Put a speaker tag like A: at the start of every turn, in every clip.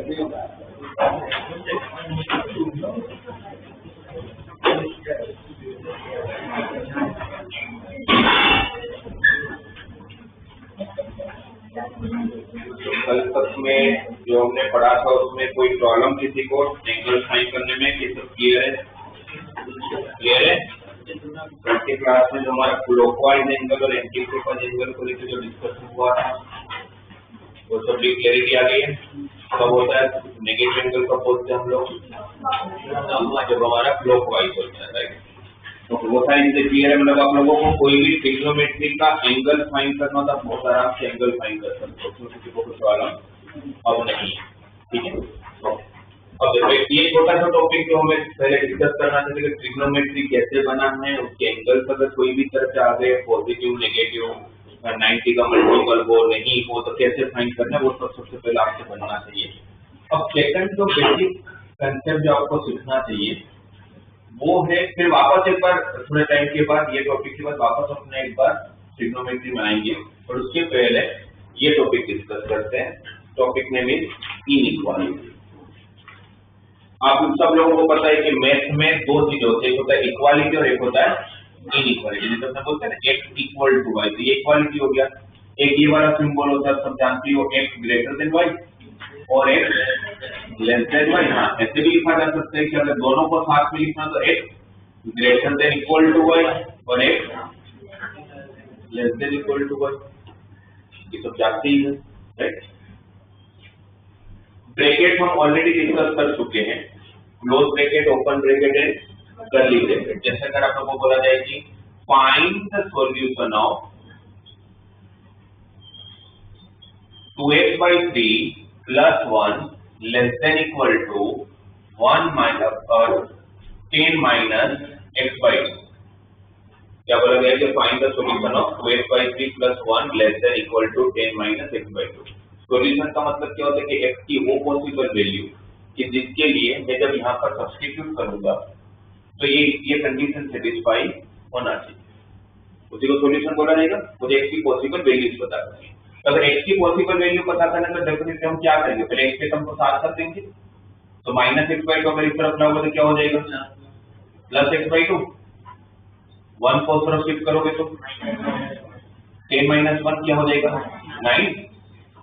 A: कल तक में जो हमने पढ़ा था उसमें कोई प्रॉब्लम किसी को एंगल फाइंड करने में? कि सब क्लियर है? क्लियर है? कल के क्लास में जो हमारा क्लॉकवाइज एंगल और एंटी क्लॉकवाइज एंगल को लेकर जो डिस्कशन हुआ था वो सब भी क्लियरिटी आ गई है। कब होता है नेगेटिव एंगल का बोलते हैं हम लोग जब हमारा क्लॉकवाइज होता है, राइट? तो वो सारी चीजें क्लियर है। मतलब आप लोगों को कोई भी ट्रिग्नोमेट्री का एंगल फाइंड करना था, बहुत आराम से एंगल फाइंड कर सकते हो, उसमें किसी को कुछ प्रॉब्लम अब नहीं है, ठीक है? अब देखो ये छोटा सा टॉपिक जो हमें पहले डिस्कस करना था कि ट्रिग्नोमेट्री कैसे बना है, उसके एंगल्स अगर कोई भी तरफ से आ गए पॉजिटिव नेगेटिव 90 का मल्टीपल हो नहीं हो तो कैसे फाइंड करना है, वो सबसे पहले आपसे बनना चाहिए। अब सेकंड जो बेसिक कंसेप्ट जो आपको सीखना चाहिए वो है, फिर वापस एक बार थोड़े टाइम के बाद ये टॉपिक के बाद वापस अपने एक बार ट्रिग्नोमेट्री बनाएंगे, और उसके पहले ये टॉपिक डिस्कस करते हैं। Topic name is inequality. आप सब लोगों को पता है कि मैथ में दो चीजें होती है, एक होता है इक्वालिटी और एक होता है इनइक्वालिटी। जैसे हम बोलते हैं ना x इक्वल टू y, तो ये इक्वालिटी हो गया। एक ये वाला सिंबल होता है, सब जानते हो, x ग्रेटर देन y और x लेस देन y। हाँ, ऐसे भी लिखा जा सकता है कि अगर दोनों को साथ में लिखना तो x greater than equal to y और x less than equal to y। ये सब जानते ही हैं, राइट? ब्रैकेट हम ऑलरेडी डिस्कस कर चुके हैं, close bracket, open bracket and curly bracket. जैसे अगर आप लोगों को बोला जाए कि find the solution of 2x/3 plus 1 less than equal to 1 minus 10 minus x/2। क्या बोला गया कि find the solution of 2x/3 plus 1 less than equal to 10 minus x/2। Solution का मतलब क्या होता है कि x की वो पॉसिबल वैल्यू कि जिसके लिए मैं जब यहाँ पर सब्स्टिट्यूट करूंगा तो ये कंडीशन सेटिस्फाई होना चाहिए, उसी को सॉल्यूशन बोला जाएगा। मुझे x की पॉसिबल वैल्यूज पता करनी है, तो अगर x की पॉसिबल वैल्यू पता करना तो डेफिनेटली हम क्या करेंगे, पहले x के टर्म को साथ कर देंगे। तो माइनस x/2 अगर इस तरफ लाओगे तो क्या हो जाएगा, प्लस x/2। 1 को तरफ शिफ्ट करोगे तो 10 minus 1 क्या हो जाएगा, 9।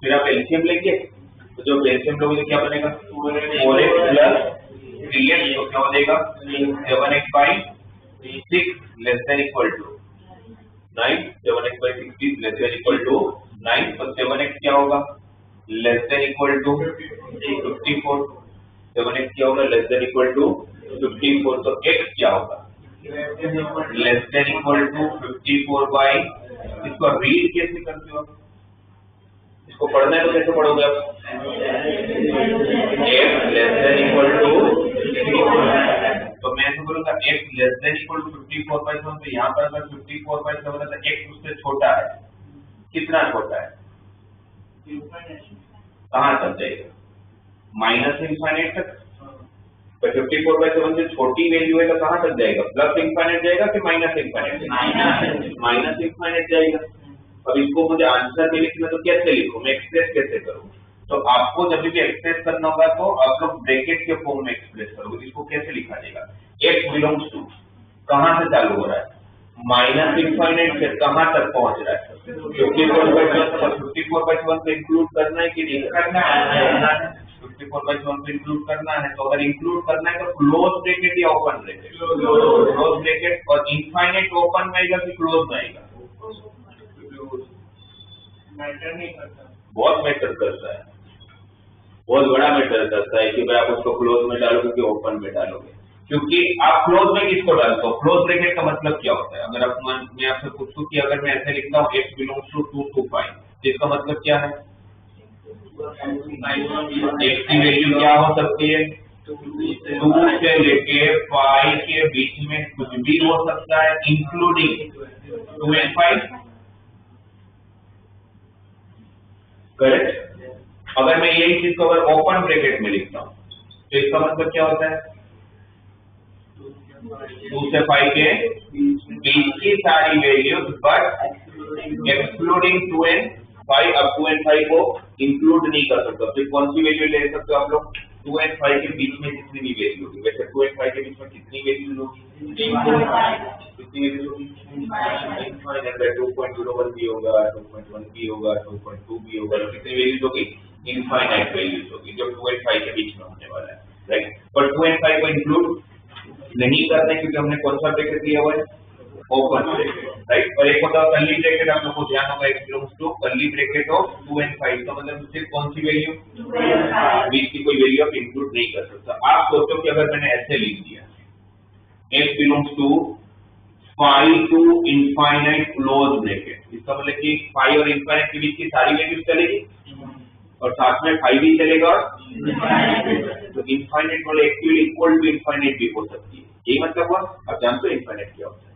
A: फिर आप एलसीएम लेंगे तो जो एलसीएम लोगे तो क्या बनेगा, 4x प्लस 3x, तो क्या हो जाएगा 7x/6 less than equal to 9। 7x/6 less than equal to 9, तो 7x क्या होगा, less than equal to 54। 7x क्या होगा, लेस देन इक्वल टू 54। तो x क्या होगा, लेस देन इक्वल टू 54 इसको रीड कैसे करते हो, इसको पढ़ना है तो कैसे पढ़ोगे आप, x less than equal to 54। तो मैं ऐसे बोलूंगा x less than equal to 54/7। तो यहाँ पर अगर 54/7 है तो x उससे छोटा है, कितना छोटा है, कहाँ तक जाएगा, माइनस इंफाइनाइट तक। तो 54/7 से छोटी वैल्यू है तो कहाँ तक जाएगा, प्लस इंफाइनाइट जाएगा कि माइनस इंफाइनाइट, माइनस इंफाइनाइट जाएगा। अब इसको मुझे आंसर में लिखना तो कैसे लिखूं, मैं एक्सप्रेस कैसे करूं, तो आपको जब भी एक्सप्रेस करना होगा तो आप लोग ब्रैकेट के फॉर्म में एक्सप्रेस करोगे। इसको कैसे लिखा जाएगा, x बिलोंग्स टू कहां से चालू हो रहा है, माइनस इंफाइनाइट से कहां तक पहुंच रहा है, 54/7 को इंक्लूड करना है कि नहीं करना है, 54/7 को इंक्लूड करना है। तो अगर इंक्लूड करना है तो क्लोज ब्रैकेट या ओपन ब्रैकेट, क्लोज ब्रैकेट। और इंफाइनाइट ओपन में आएगा कि क्लोज में आएगा, मैटर नहीं करता, बहुत मैटर करता है, बहुत बड़ा मैटर करता है कि भाई आप उसको क्लोज में डालोगे कि ओपन में डालोगे। क्योंकि आप क्लोज में किसको डालते हो, क्लोज ब्रैकेट का मतलब क्या होता है, अगर आप मैं आपसे पूछूं कि अगर मैं ऐसे लिखता हूँ x बिलोंग्स टू 2 to 5, इसका मतलब क्या है, x की वैल्यू क्या हो सकती है, 2 से लेके 5 के बीच में कुछ भी हो सकता है, इंक्लूडिंग 2 and 5, करेक्ट। अगर मैं यही चीज को अगर ओपन ब्रैकेट में लिखता हूं तो इसका मतलब क्या होता है, 2 से 5 के बीच की सारी वैल्यूज बट एक्सक्लूडिंग 2 and 5 अब 2 and 5 को इंक्लूड नहीं कर सकते, फिर कौन सी वैल्यू ले सकते हो आप लोग? 2 and 5 के बीच में जितनी भी वैल्यू होगी, वैसे 2 and 5 के बीच में कितनी वैल्यूज होगी? कितनी वैल्यूज होगी? इनफाइनाइट। 2.01 भी होगा, 2.1 भी होगा, 2.2 भी होगा, कितनी वैल्यूज होगी? इनफाइनाइट वैल्यूज होगी जो 2 and 5 के बीच में होने वाला है, राइट। पर 2 and 5 को इंक्लूड नहीं करते क्योंकि हमने कौन सा ब्रैकेट लिया हुआ है? Open bracket, right. और एक होता है कर्ली ब्रैकेट, आप लोगों को ध्यान होगा, it belongs to curly bracket of 2 and 5, तो मतलब सिर्फ कौन सी वैल्यू? बीच की कोई वैल्यू आप इंक्लूड नहीं कर सकता। आप सोचो कि अगर मैंने ऐसे लिख दिया f belongs to 5 to infinite close bracket, इसका मतलब कि 5 और इनफाइनाइट के बीच की सारी वैल्यूज चलेगी और साथ में 5 भी चलेगा, तो इनफाइनाइट वाले एक्चुअली इक्वल टू इनफाइनाइट भी हो सकती है, यही मतलब हुआ। आप जानते हो इनफाइनाइट क्या होता है?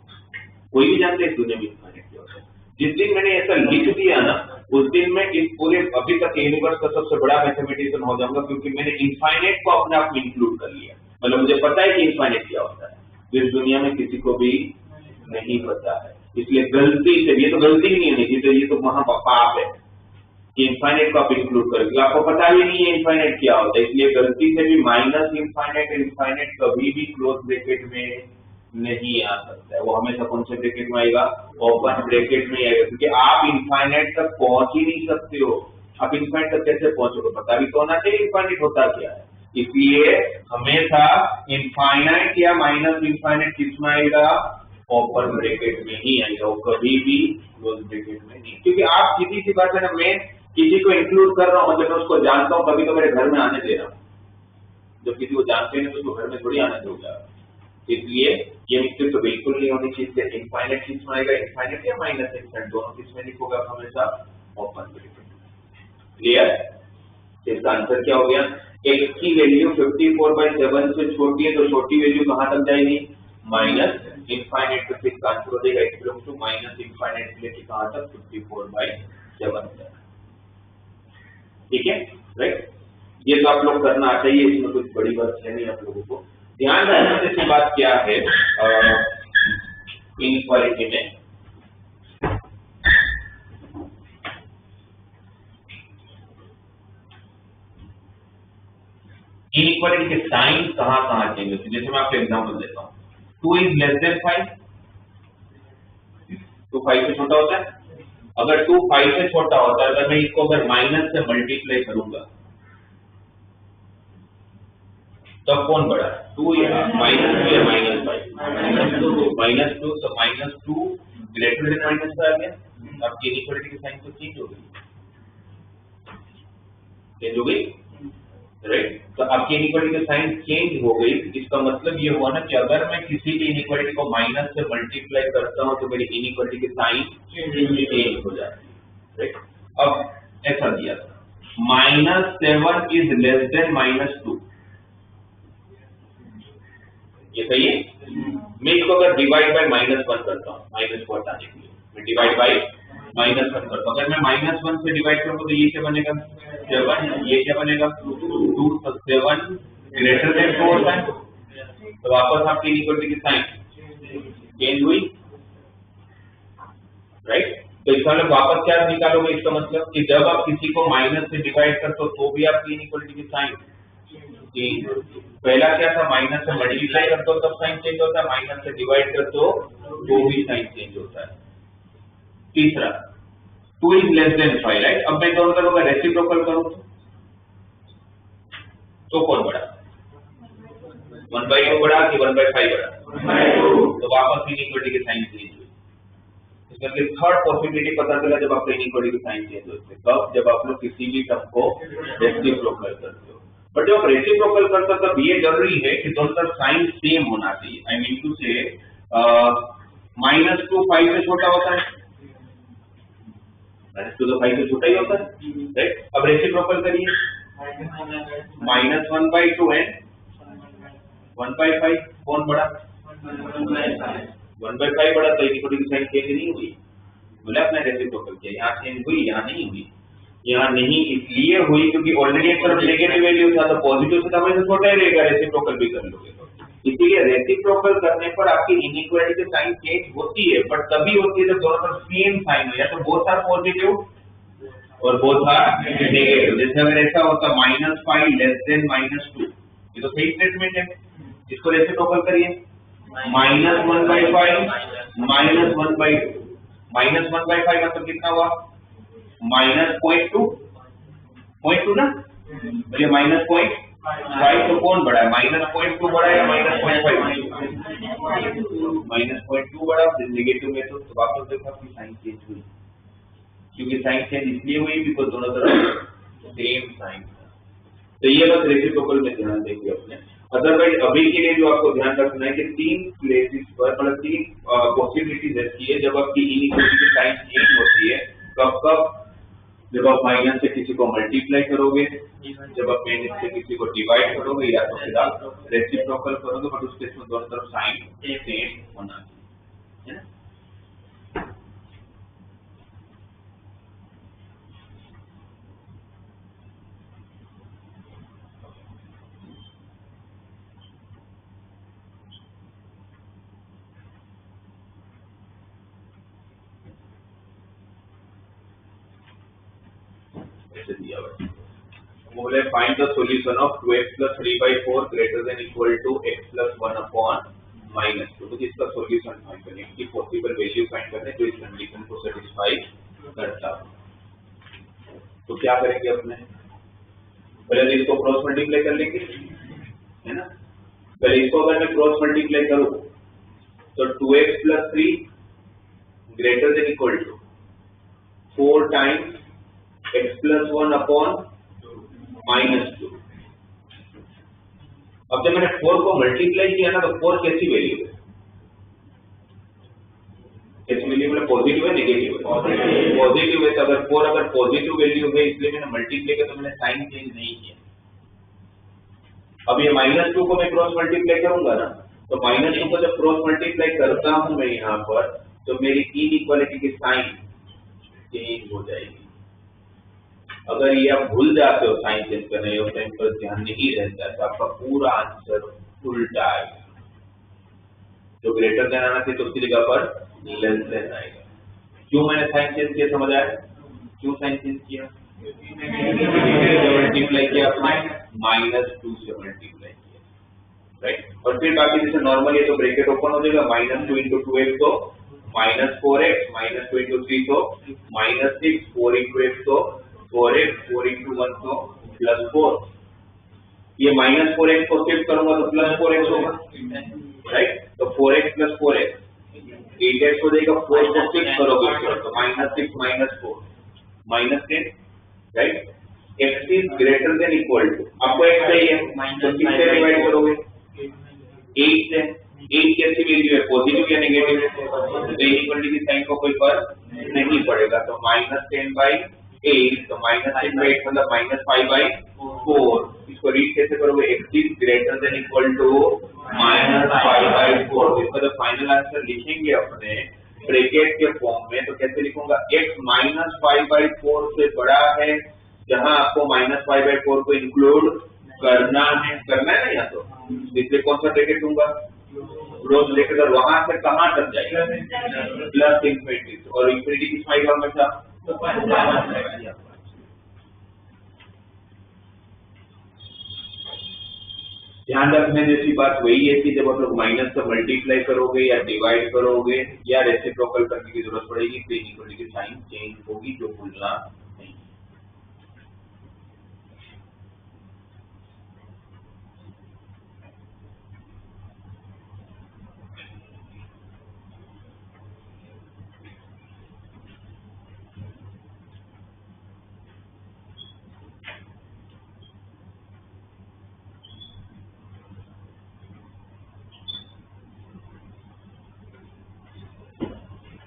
A: कोई भी जानते हैं इस दुनिया में इनफाइनाइट क्या होता है? जिस दिन मैंने ऐसा लिख दिया ना, उस दिन मैं इस पूरे अभी तक यूनिवर्स का सबसे बड़ा मैथमेटिशियन हो जाऊंगा, क्योंकि मैंने इनफाइनाइट को अपने आप में इंक्लूड कर लिया। मतलब मुझे पता है कि इनफाइनाइट क्या होता है, इस दुनिया में किसी को भी नहीं पता है, इसलिए गलती से, ये तो गलती भी नहीं होनी चाहिए, ये तो महापाप है कि इनफाइनाइट को आप इंक्लूड करेंगे, आपको पता ही नहीं है इनफाइनाइट क्या होता है, इसलिए गलती से भी माइनस इनफाइनाइट और इनफाइनाइट कभी भी क्लोज ब्रैकेट में नहीं आ सकता है, वो हमेशा कौन से ब्रैकेट में आएगा? ओपन ब्रैकेट में आएगा, क्योंकि आप इनफाइनाइट तक पहुंच ही नहीं सकते हो। आप इनफाइनाइट तक कैसे पहुंचोगे? पता भी तो होना चाहिए इनफाइनाइट होता क्या है। इसलिए हमेशा इनफाइनाइट या माइनस इनफाइनाइट किसमें आएगा? ओपन ब्रैकेट में ही आएगा, वो कभी भी क्लोज ब्रैकेट में नहीं। क्योंकि आप सीधी सी बात है ना, मैं किसी को इंक्लूड कर रहा हूँ, मतलब मैं उसको जानता हूँ, कभी तो मेरे घर में आने दे रहा हूँ, जब किसी को जानते नहीं तो उसको घर में थोड़ी आने दूंगा। इसलिए ये मिस्टेक तो बिल्कुल नहीं होनी चाहिए। इनफाइनाइट किस में आएगा? इनफाइनाइट या माइनस इनफाइनाइट, दोनों किस में लिखोगे हमेशा? Open bracket. क्लियर? इसका आंसर क्या हो गया? x की वैल्यू 54/7 से छोटी है, तो छोटी वैल्यू कहां तक जाएगी? Minus infinite. तो इसका आंसर हो जाएगा x belongs to minus infinite लेके कहां तक? 54/7 तक। ठीक है, राइट। ये तो आप लोग करना आता ही है, इसमें कुछ बड़ी बात है नहीं। आप लोगों को ध्यान रखने जैसी बात क्या है इनइक्वालिटी में? इनइक्वालिटी के साइन कहां चेंज होते हैं? जैसे मैं आपको एग्जांपल देता हूं, 2 इज लेस देन 5, 2 5 से छोटा होता है। अगर 2 5 से छोटा होता है, अगर मैं इसको अगर माइनस से मल्टीप्लाई करूंगा तो कौन बड़ा है? 2 या -2 या -5? -2, तो -2 ग्रेटर देन -5 आ गया। अब इनइक्वालिटी की साइन तो चेंज हो गई, राइट। तो आपकी इनइक्वालिटी की साइन चेंज हो गई, इसका मतलब ये हुआ ना कि अगर मैं किसी भी इनइक्वालिटी को माइनस से मल्टीप्लाई करता हूं तो मेरी इनइक्वालिटी की साइन चेंज हो जाती है, राइट। अब ऐसा दिया था, -7 इज लेस देन -2, ये सही है। मैं इसको अगर डिवाइड बाय -1 करता हूँ, माइनस को हटाने के लिए मैं डिवाइड बाय -1 करता हूँ। अगर मैं -1 से डिवाइड करूंगा तो ये क्या बनेगा? 7, ये क्या बनेगा? 2, तो 7 ग्रेटर देन 4 होता है, तो वापस आपकी इनइक्वालिटी की साइन चेंज हुई, राइट। तो इसका मतलब वापस क्या निकालोगे? इसका मतलब कि जब आप किसी को माइनस से डिवाइड करते हो तो भी आपकी इनइक्वालिटी की साइन चेंज होती है। पहला क्या था? माइनस से मल्टीप्लाई करते हो तब साइन चेंज होता है, माइनस से डिवाइड करते हो तो भी साइन चेंज होता है। तीसरा, 2 इज लेस देन 5, राइट। अब मैं दोनों तरफ का रेसिप्रोकल करूं तो कौन बड़ा? 1/2 बड़ा कि 1/5 बड़ा? तो वापस इनइक्वालिटी की साइन चेंज हुई। इसमें थर्ड पॉसिबिलिटी पता चला जब आपका इनइक्वालिटी की साइन चेंज होती है, तब जब आप लोग किसी भी टर्म को रेसिप्रोकल करते हो। बट जब रेसिप्रोकल करता तब ये जरूरी है कि दोनों तरफ साइन सेम होना चाहिए। आई मीन टू से -2 5 से छोटा होता है, -2 तो 5 से छोटा ही होता है, राइट। अब रेसिप्रोकल करिए, -1/2 है 1/5, कौन बड़ा? 1/5 बड़ा, तो इनइक्वालिटी की साइन चेंज नहीं हुई। बोले आपने रेसिप्रोकल किया, यहाँ चेंज हुई, यहाँ नहीं हुई। यहाँ नहीं इसलिए हुई क्योंकि ऑलरेडी एक तरफ नेगेटिव वैल्यू था, तो पॉजिटिव से हमेशा छोटा ही रहेगा, रेसिप्रोकल भी कर लोगे तो। इसीलिए रेसिप्रोकल करने पर आपकी इनइक्वालिटी की साइन चेंज होती है, बट तभी होती है जब दोनों तरफ सेम साइन हो, या तो बोथ आर पॉजिटिव और बोथ आर नेगेटिव। जैसे अगर ऐसा होता -5 लेस देन -2, ये तो सही स्टेटमेंट है। इसको रेसिप्रोकल करिए, -1/5 -1/2, -1/5 मतलब कितना हुआ, -0.2 ना, तो ये -0.5 तो कौन बड़ा है, -0.2 बड़ा है या -0.5? -0.2 बड़ा। नेगेटिव में तो वापस देखो आपकी साइन चेंज हुई, क्योंकि साइन चेंज इसलिए हुई बिकॉज दोनों तरफ सेम साइन। तो ये बस रेसिप्रोकल में ध्यान देंगे अपने। अदरवाइज अभी के लिए जो आपको ध्यान रखना है कि 3 प्लेसेस पर मतलब 3 पॉसिबिलिटीज ऐसी है जब आपकी इनइक्वालिटी की साइन चेंज होती है। कब जब आप माइनस से किसी को मल्टीप्लाई करोगे, जब आप माइनस से किसी को डिवाइड करोगे, या तो फिर आप रेसिप्रोकल करोगे, बट उस केस में दोनों तरफ साइन सेम होना चाहिए, है ना। दिया हुआ बोले find the solution of 2x + 3/4 greater than equal to x + 1/-2। तो इसका सॉल्यूशन फाइंड करने की पॉसिबल वैल्यू फाइंड करने जो इस कंडीशन को सेटिस्फाई करता है। तो क्या करेंगे अपने, पहले इसको क्रॉस मल्टीप्लाई कर लेंगे, है ना। पहले इसको अगर मैं क्रॉस मल्टीप्लाई करूं तो 2x + 3 greater than equal to 4 टाइम्स x + 1/-2। अब जब मैंने 4 को मल्टीप्लाई किया ना तो 4 कैसी वैल्यू है, कैसी वैल्यू मतलब पॉजिटिव है नेगेटिव है, पॉजिटिव है। तो अगर 4 अगर पॉजिटिव वैल्यू है इसलिए मैंने मल्टीप्लाई किया तो मैंने साइन चेंज नहीं किया। अब ये -2 को मैं क्रॉस मल्टीप्लाई करूंगा ना, तो -2 को जब क्रॉस मल्टीप्लाई करता हूं मैं यहाँ पर, तो मेरी इनइक्वालिटी की साइन चेंज हो जाएगी। अगर ये आप भूल जाते हो साइन चेंज करने, और टाइम पर ध्यान नहीं रहता तो आपका पूरा आंसर उल्टा आएगा। जो ग्रेटर देन आना चाहिए तो उसकी जगह पर लेस देन आएगा। क्यों मैंने साइन चेंज किया, समझ आया क्यों साइन चेंज किया? मल्टीप्लाई किया आपने, -2 से मल्टीप्लाई किया, राइट। और फिर बाकी जैसे नॉर्मल है तो ब्रैकेट ओपन हो जाएगा, -2 × 2x तो -4x, -2 × 3 तो -6, 4 × x तो 4x, 4 × 1 तो +4। ये -4x को शिफ्ट करूंगा तो +4x होगा, राइट। तो 4x + 4x 8x हो जाएगा, 4 को शिफ्ट करोगे तो -6 - 4 -10, right. x is greater than equal to, आपको x चाहिए तो 6 से डिवाइड करोगे 8 से। 8 कैसी वैल्यू है, पॉजिटिव या नेगेटिव? इक्वलिटी की साइन को कोई फर्क नहीं पड़ेगा। तो -10/8 तो -10/8 मतलब -5/4। इसको रीड कैसे करोगे, x is greater than equal to -5/4। इसका जो फाइनल आंसर लिखेंगे अपने ब्रैकेट के फॉर्म में तो कैसे लिखूंगा, x -5/4 से बड़ा है, जहां आपको -5/4 को इंक्लूड करना है ना, या तो इसलिए कौन सा ब्रैकेट दूंगा, क्लोज ब्रैकेट। और वहां से कहां तक जाएगा, +∞, और इंफिनिटी किस में हमेशा ध्यान रखने जैसी बात वही है कि जब आप लोग माइनस से मल्टीप्लाई करोगे या डिवाइड करोगे या रेसिप्रोकल करने की जरूरत पड़ेगी तो इनइक्वालिटी की साइन चेंज होगी, जो भूलना नहीं।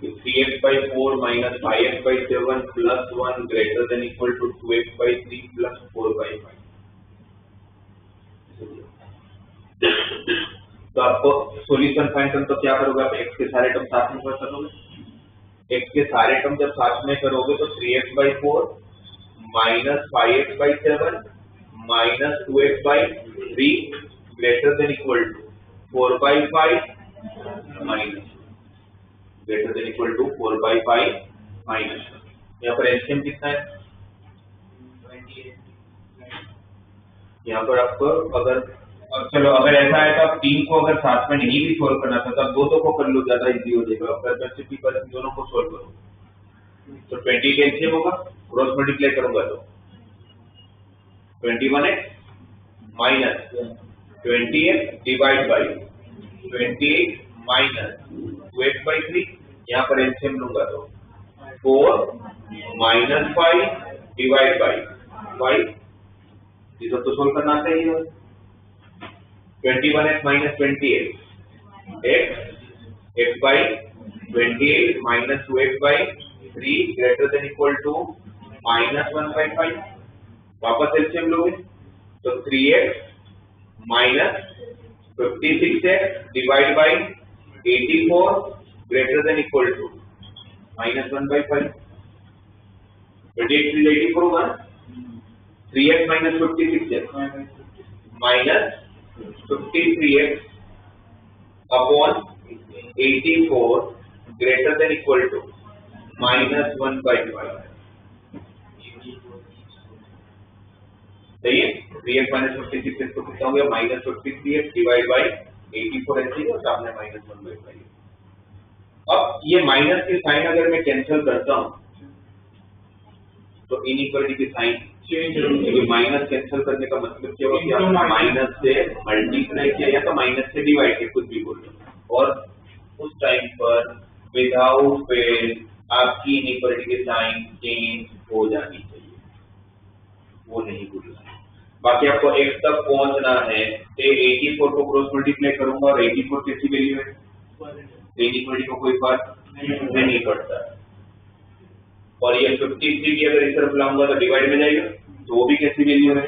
A: तो 3x/4 - 5x/7 + 1 greater than equal to 2x/3 + 4/5। तो आपको सॉल्यूशन फाइंड करना तो क्या करोगे, आप x के सारे टर्म साथ में कर करोगे। x के सारे टर्म जब साथ में करोगे तो 3x/4 - 5x/7 - 2x/3 greater than equal to 4/5 minus greater than equal to 4/5 minus। यहाँ पर एलसीएम कितना है, यहाँ पर आपको अगर चलो अगर ऐसा है तो आप 3 को अगर साथ में नहीं भी सोल्व करना था तो आप 2 को कर लो, ज्यादा इजी हो जाएगा। अगर मैं सिर्फ पर दोनों को सोल्व करूँ तो 20 एलसीएम होगा, क्रॉस मल्टीप्लाई करूंगा तो 21x minus 20x divide by 28 minus 2x/3, यहाँ पर एलसीएम लूंगा तो 4 माइनस 5 डिवाइड बाई 5, ये सब तो सोल्व करना चाहिए। 21x minus 28 x by 28 minus 2x/3 greater than equal to -1/5, वापस एलसीएम लोगे तो 3x minus 56x divide by 84 greater than equal to -1/5। 28 3 84 होगा, 3x minus 56x minus 53x upon 84 greater than equal to -1/5। सही है। 3x minus 56x को कितना हो गया, माइनस 53x डिवाइड बाई 84 ऐसे और सामने -1/5। अब ये माइनस की साइन अगर मैं कैंसिल करता हूं तो इनइक्वालिटी की साइन चेंज होगी। माइनस कैंसिल करने का मतलब क्या होगा कि आपने माइनस से मल्टीप्लाई किया या तो माइनस से डिवाइड किया, कुछ भी बोल लो, और उस टाइम पर विदाउट फेल आपकी इनइक्वालिटी की साइन चेंज हो जानी चाहिए, वो नहीं भूलना। बाकी आपको x तक पहुंचना है तो 84 को क्रॉस मल्टीप्लाई करूंगा और 84 कैसी वैल्यू है, इनइक्वालिटी को कोई फर्क नहीं पड़ता। और ये 53 की अगर इस तरफ लाऊंगा तो डिवाइड में जाएगा तो वो भी कैसी वैल्यू है,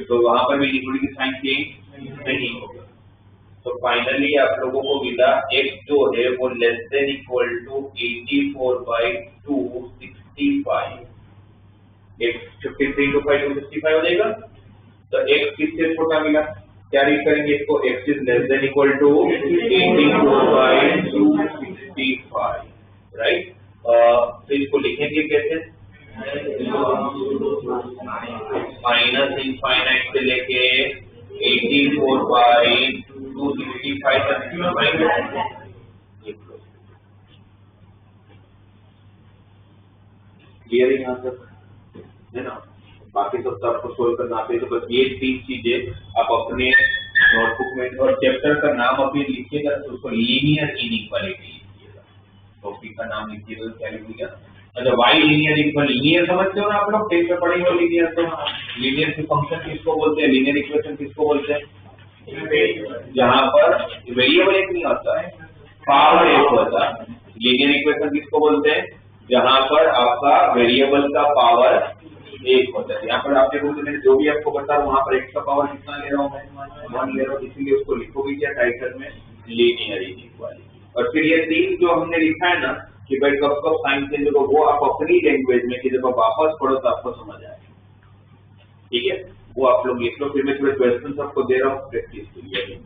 A: तो वहां पर भी इनइक्वालिटी की साइन चेंज नहीं होगा। तो फाइनली आप लोगों को मिला x जो है वो less than equal to 84/265, x 53 to 5 265 हो जाएगा। तो x किससे छोटा मिला, क्या रीड करेंगे इसको, x is less than equal to 84/265, right. तो इसको लिखेंगे कैसे, माइनस इनफाइनाइट से लेके 84/265 तक क्लियर है यहाँ तक, है ना। बाकी सब तो आपको सोल्व करना आते हैं, तो बस ये 3 चीजें आप अपने नोटबुक में, और चैप्टर का नाम अभी लिखिएगा तो उसको लीनियर इनइक्वालिटी लिखिएगा, टॉपिक का नाम लिखिएगा, क्या लिखिएगा, अच्छा वाई लीनियर इक्वल, लीनियर समझते हो ना आप लोग, टेंथ में पढ़ेंगे लीनियर, तो लीनियर की फंक्शन किसको बोलते हैं, लीनियर इक्वेशन किसको बोलते हैं, जहां पर वेरिएबल एक नहीं होता है, पावर एक होता है। लीनियर इक्वेशन किसको बोलते हैं, जहां पर आपका वेरिएबल का पावर एक होता है। यहाँ पर आपने बोलते मैंने जो भी आपको बता वहां पर x का पावर कितना ले रहा हूँ मैं, 1 ले रहा हूँ, इसीलिए उसको लिखोगे क्या टाइटल में, लीनियर इनइक्वालिटी। और फिर ये 3 जो हमने लिखा है ना कि भाई कब कब साइन चेंज होगा, वो आप अपनी लैंग्वेज में कि जब आप वापस पढ़ो तो आपको समझ आए, ठीक है, वो आप लोग लिख लो। फिर मैं थोड़े क्वेश्चन आपको दे रहा हूँ प्रैक्टिस के लिए।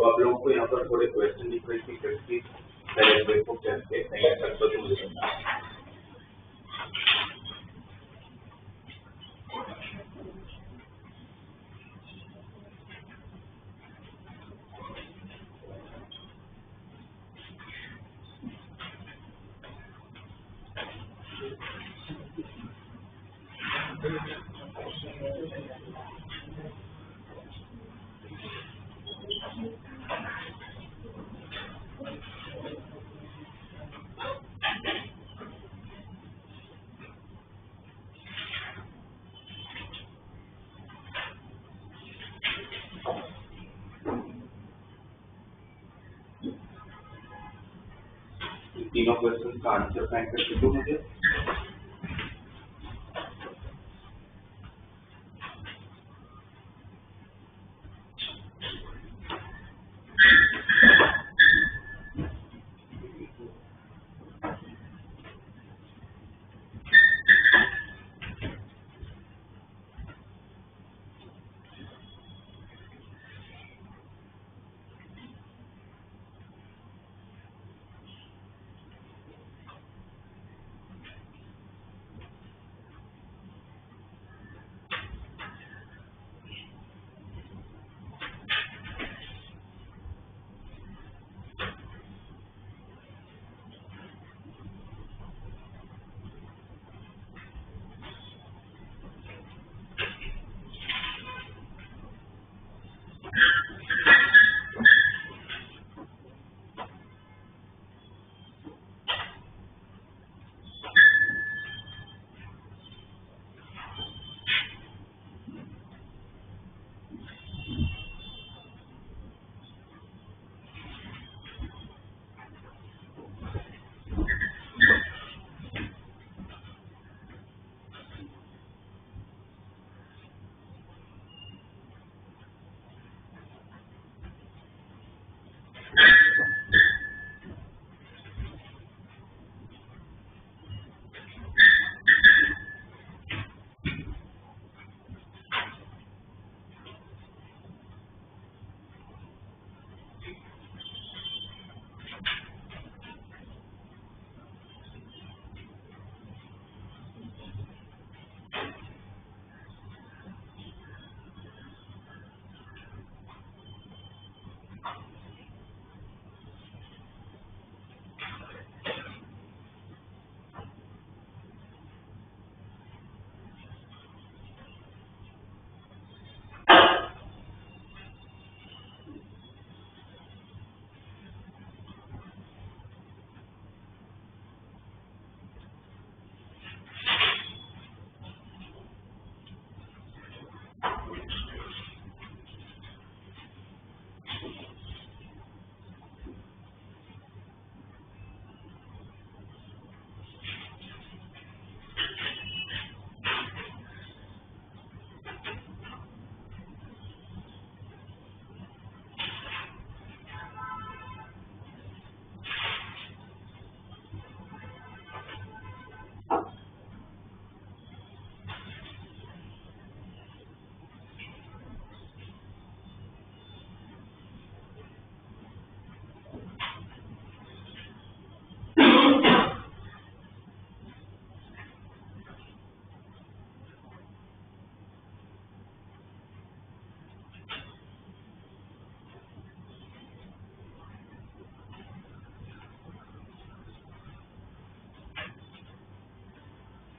A: अब आप लोगों को यहाँ पर थोड़े क्वेश्चन डिफरेंस की प्रैक्टिस पहले देखो कैसे नहीं कर तो मुझे समझा। तीनों क्वेश्चन का आंसर फाइंड करके दो मुझे।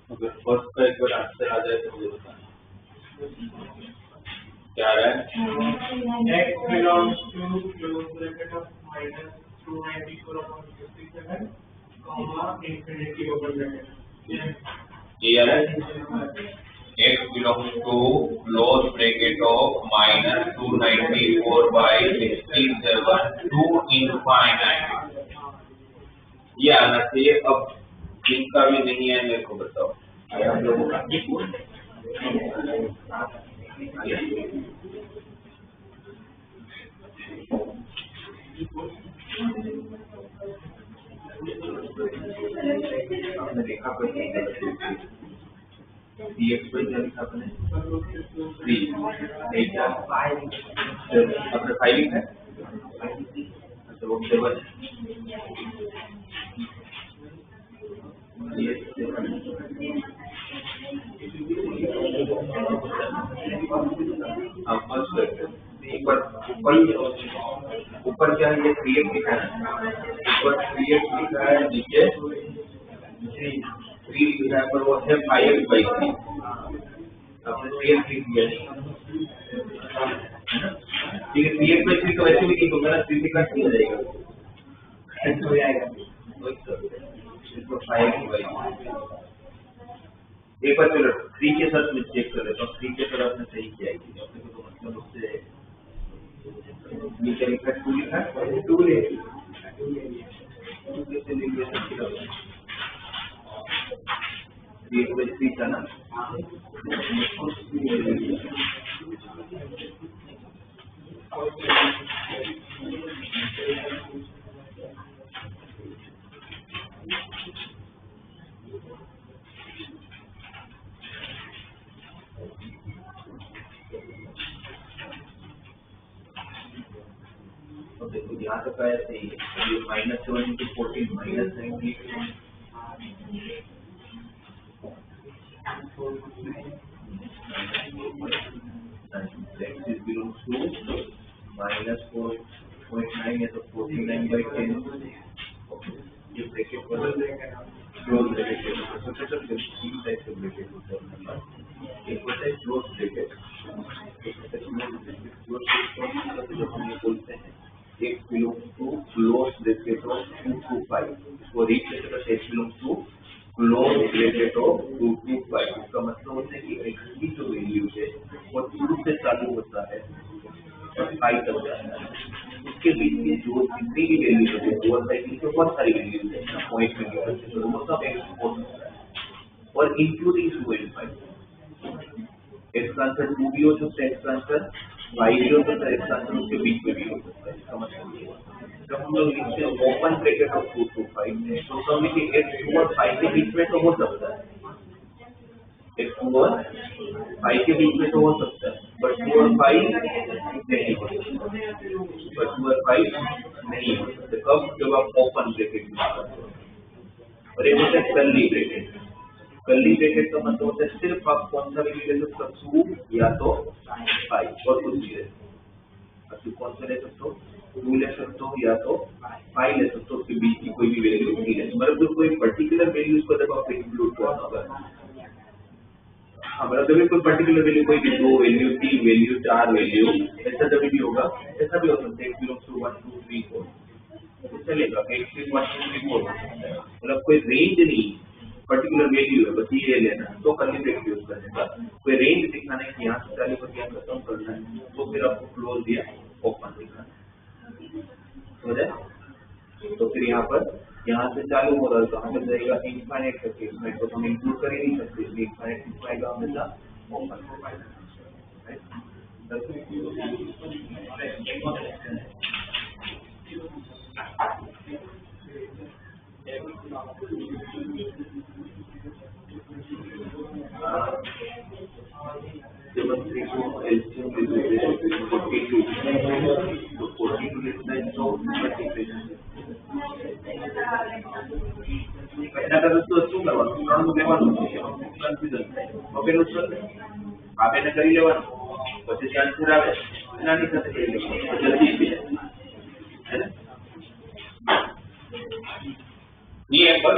A: अगर फर्स्ट का एक बार आंसर आ जाए तो मुझे बताना क्या आ रहा है।
B: x belongs to close bracket of minus 294/57, infinity open bracket.
A: ये आ रहा है x belongs to close bracket of minus 294/67 to infinite। ये आना चाहिए। अब जिनका भी नहीं है मेरे को बताओ। आप लोगों का आपने देखा dx पर क्या लिखा आपने 3 अपने फाइलिंग है तो 7 ये अब फर्स्ट करते हैं एक बार ऊपर क्या है ये क्रिएट लिखा है ऊपर क्रिएट लिखा है नीचे 3 लिखा है पर वो है 5/3 आपने क्रिएट लिख दिया ठीक है 3/3 तो वैसे भी नहीं होगा ना 3 का हो जाएगा ऐसे हो जाएगा इसको 5/3 एक बार चलो 3 के साथ में चेक कर लेता हूँ 3 के साथ आपने सही किया है तो मतलब उससे नीचे लिखा 2 लिखा 2 ले 2 कैसे लिख दिया 3/3 था ना देखो यहाँ तक आया सही है -7 into 14 -9 x is belongs to -4.9 है तो 49/10 ये ब्रैकेट पर क्लोज ब्रैकेट तो तीन टाइप के ब्रैकेट होते हैं एक होता है क्लोज ब्रैकेट जो हम ये बोलते हैं x belongs to close bracket of 2 to 5 इसको रीड करके तो x belongs to close bracket of 2 to 5 इसका मतलब होता है कि x की जो वैल्यू है वो 2 से चालू होता है और 5 तक जाता है उसके बीच में जो जितनी भी वैल्यू है वो साइकिल के बहुत सारी वैल्यू है पॉइंट वैल्यू है तो वो सब x हो सकता है और इंक्लूडिंग 2 and 5 x का आंसर 2 भी हो सकता है x का आंसर 5 भी हो सकता है x का आंसर उसके बीच में भी हो सकता है इसका मतलब जब हम लोग लिखते हैं ओपन ब्रैकेट ऑफ 2 to 5 तो समझ लीजिए x2 और 5 के बीच में तो हो सकता है x2 और 5 के बीच में तो हो सकता है बट 2 और 5 नहीं हो सकता बट 2 और 5 नहीं हो सकते कब जब आप ओपन ब्रैकेट यूज करते हो और एक होता है कर्ली ब्रैकेट का मतलब होता है सिर्फ आप कौन सा वैल्यू ले सकते हो 2 या तो 5 और कुछ भी ले सकते हो कौन सा ले सकते हो 2 ले सकते हो या तो 5 ले सकते हो उसके बीच की कोई भी वैल्यू नहीं ले मतलब कोई पर्टिकुलर वैल्यू को जब आप इंक्लूड करो अगर हमारा जब कोई पर्टिकुलर वैल्यू कोई भी 2 वैल्यू 3 वैल्यू 4 वैल्यू ऐसा जब भी होगा ऐसा भी हो सकता है 1 2 3 4 चलेगा 1 1 2 3 4 मतलब कोई रेंज नहीं पर्टिकुलर वैल्यू है बस ये लेना तो कर्ली ब्रैकेट यूज करने का कोई रेंज दिखाना है कि यहाँ से चालू करके यहाँ खत्म करना है तो फिर आपको क्लोज या ओपन दिखाना हो जाए तो फिर यहाँ से चालू हो रहा है तो हमें जाएगा इनफाइनाइट का केस में तो हम इंक्लूड कर ही नहीं सकते इसलिए इनफाइनाइट दिखाएगा हमेशा ओपन हो पाएगा आप એને કરી લેવાનું પછી જે આન્સર આવે એનાની સાથે કરી લેવાનું જલ્દી થઈ જાય है ना ये है पर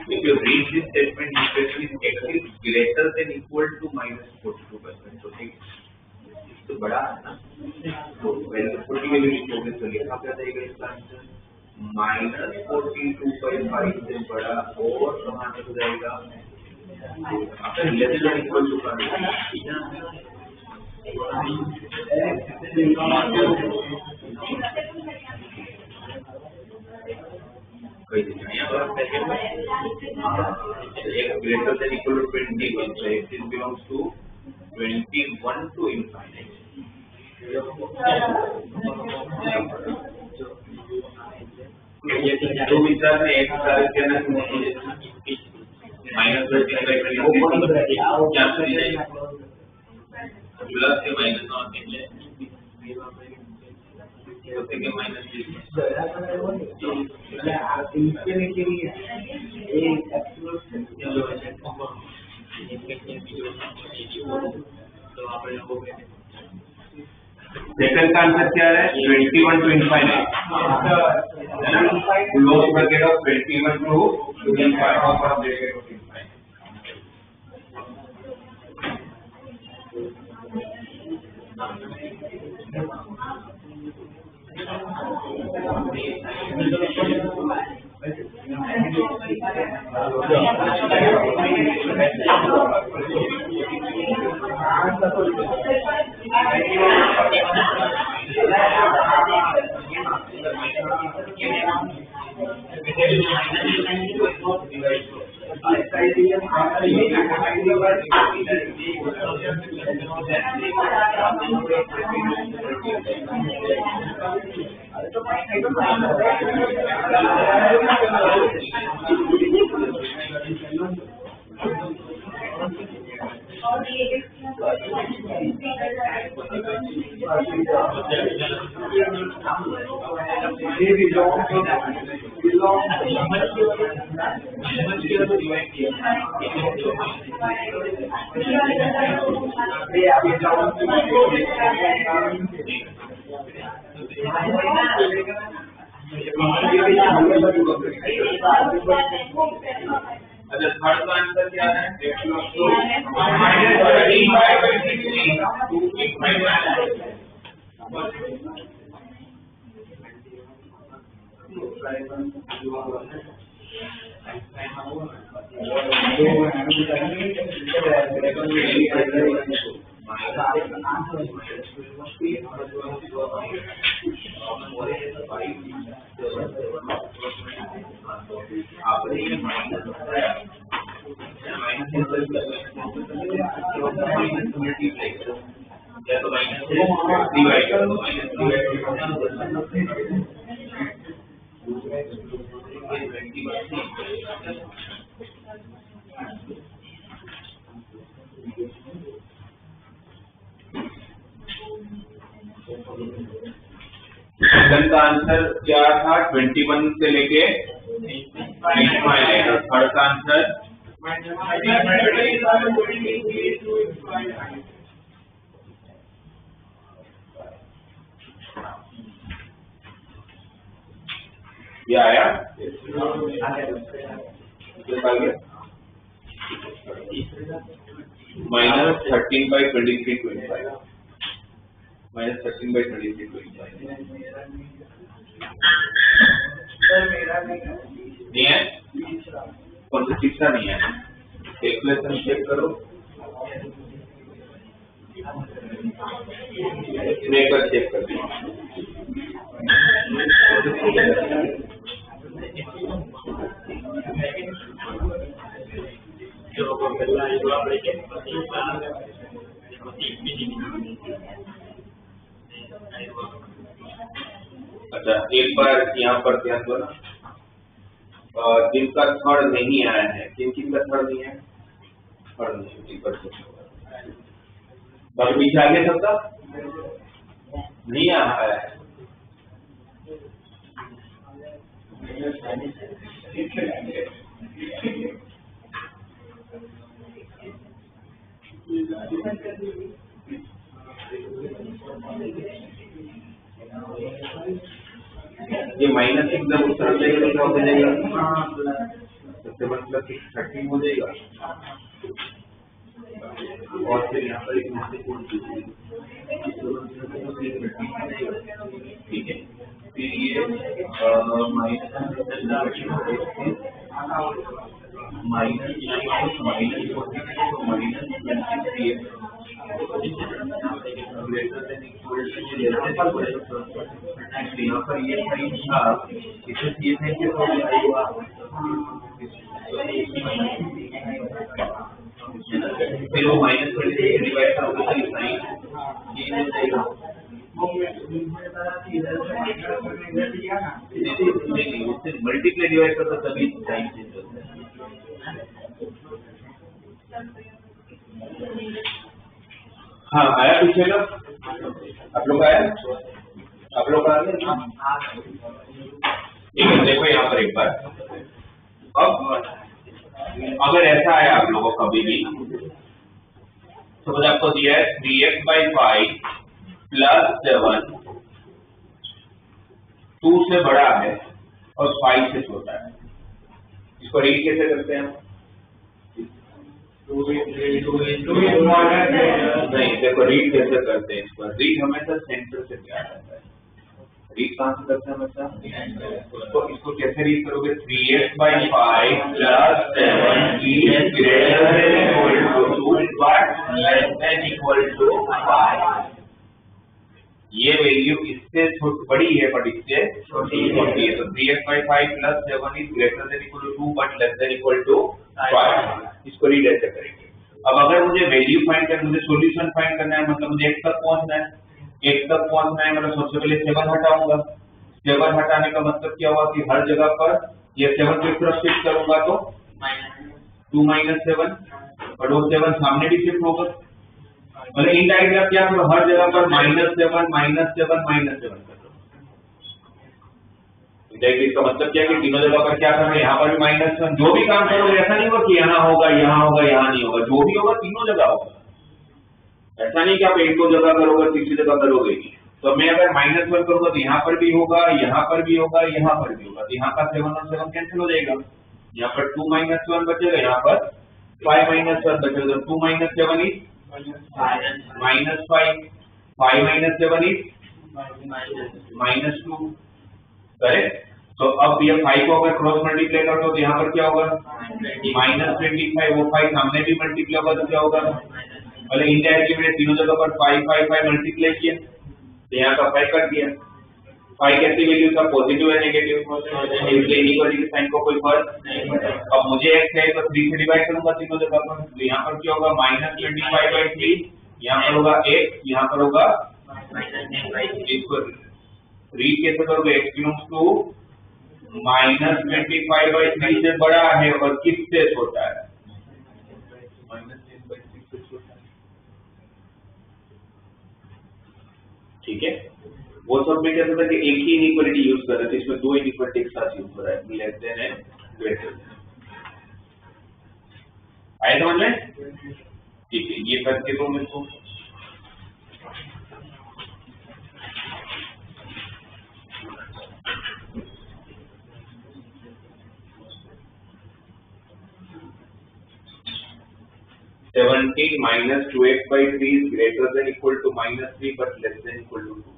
A: if you read this statement especially x is greater than equal to -42% तो ठीक तो बड़ा है ना तो वैल्यू 40 वैल्यू लिखोगे तो लिखा क्या जाएगा इसका आंसर -42.5 से बड़ा और कहाँ तक जाएगा लेस देन इक्वल टू का ठीक है कोई नहीं एक greater than equal to 21, so x is belongs to 21 to infinite. तो विचार में एक साल के अंदर माइनस प्लस के माइनस के माइनस सेकंड का आंसर क्या है 21 to infinite close bracket of 21 to infinite open bracket of infinite अच्छा थर्ड का आंसर क्या है सेकंड का आंसर क्या था 21 से लेके और थर्ड का आंसर क्या आया -13/23.5 -13/23.5 नहीं है कौन सा तीसरा नहीं है कैलकुलेशन चेक करो मेकर चेक कर अच्छा एक बार यहाँ पर ध्यान दो ना जिनका थर्ड नहीं आया है किन का थर्ड नहीं है थर्ड नहीं बाकी पीछे आगे सबका नहीं आया है ये माइनस एकदम उस तरफ जाएगा तो क्या हो जाएगा सबसे मतलब 13 हो जाएगा और फिर यहाँ पर एक महत्वपूर्ण चीज ठीक है फिर ये minus greater than equal to less than equal to. यहाँ पर ये साइन था, इसे ये साइन के साथ हुआ, फिर वो माइनस कर देंगे, डिवाइड करोगे तो साइन चेंज हो जाएगा। नहीं, उससे मल्टीप्लाई डिवाइड करता तभी साइन चेंज होता है। हाँ, आया पीछे का? आप लोग आया? आप लोग आ गए? ठीक है, देखो यहाँ पर एक बार, अब अगर ऐसा है आप लोगों को कभी भी, तो मुझे आपको दिया है 3x/5 + 7 2 से बड़ा है और 5 से छोटा है, इसको रीड कैसे करते हैं? नहीं, देखो रीड कैसे करते हैं इसको, रीड हमेशा सेंटर से किया जाता है। रीड कहाँ से करते हैं हमेशा? इसको कैसे रीड करोगे? 3x/5 + 7 is greater than equal to 2 but less than equal to 5। ये वैल्यू इससे बड़ी है बट इससे छोटी है, तो 3x/5 + 7 is greater than equal to 2 but less than equal to 5। इसको रीड ऐसे करेंगे। अब अगर मुझे वैल्यू फाइंड करना, मुझे सॉल्यूशन फाइंड करना है, मतलब मुझे x तक पहुंचना है, मतलब सबसे पहले 7 हटाऊंगा। 7 हटाने का मतलब क्या हुआ कि हर जगह पर ये 7 की तरफ शिफ्ट करूंगा तो 2 - 7, और वो 7 सामने भी शिफ्ट होगा, मतलब इनडायरेक्टली आप क्या करो, हर जगह पर -7 कर दो। इसका मतलब क्या है कि तीनों जगह पर क्या कर रहे हैं, यहाँ पर भी -1, जो भी काम करोगे ऐसा नहीं होगा कि यहाँ होगा, यहाँ होगा, यहाँ नहीं होगा, जो भी होगा तीनों जगह होगा। ऐसा नहीं कि आप एक दो जगह करोगे तीसरी जगह करोगे। तो मैं अगर -1 करूंगा तो यहाँ पर भी होगा, यहाँ पर भी होगा, यहाँ पर भी होगा, तो यहाँ का 7 और 7 कैंसिल हो जाएगा, यहाँ पर 2 - 1 बचेगा, यहाँ पर 5 - 1 बचेगा, 2 - 7 is -5, 5 - 7 is -2, करेक्ट। तो अब ये 5 को अगर क्रॉस मल्टीप्लाई कर दो तो यहाँ पर क्या होगा, -25, वो 5 सामने भी मल्टीप्लाई होगा तो क्या होगा, मतलब इनडायरेक्टली मैंने तीनों जगह पर 5 मल्टीप्लाई किया, तो यहाँ का 5 कर दिया। 5 कैसी वैल्यू था, पॉजिटिव है नेगेटिव, इसलिए इक्वलिटी के साइन को कोई फर्क नहीं पड़ता। अब मुझे x है तो 3 से डिवाइड करूंगा तीनों जगह पर, तो यहाँ पर क्या होगा, -25/3, यहाँ पर होगा 1, यहाँ पर होगा रीड कैसे करोगे, x बिलोंग्स टू -25/3 से बड़ा है और किससे छोटा है, -10/6 से छोटा है। ठीक है, वो सब में क्या होता है कि एक ही इनइक्वालिटी यूज कर रहे थे, इसमें दो इनइक्वालिटी एक साथ यूज हो रहा है, less than and greater than. आए समझ में? ठीक है, ये करके दो मेरे को। -17 - 2x/3 is greater than equal to -3 but less than equal to 2।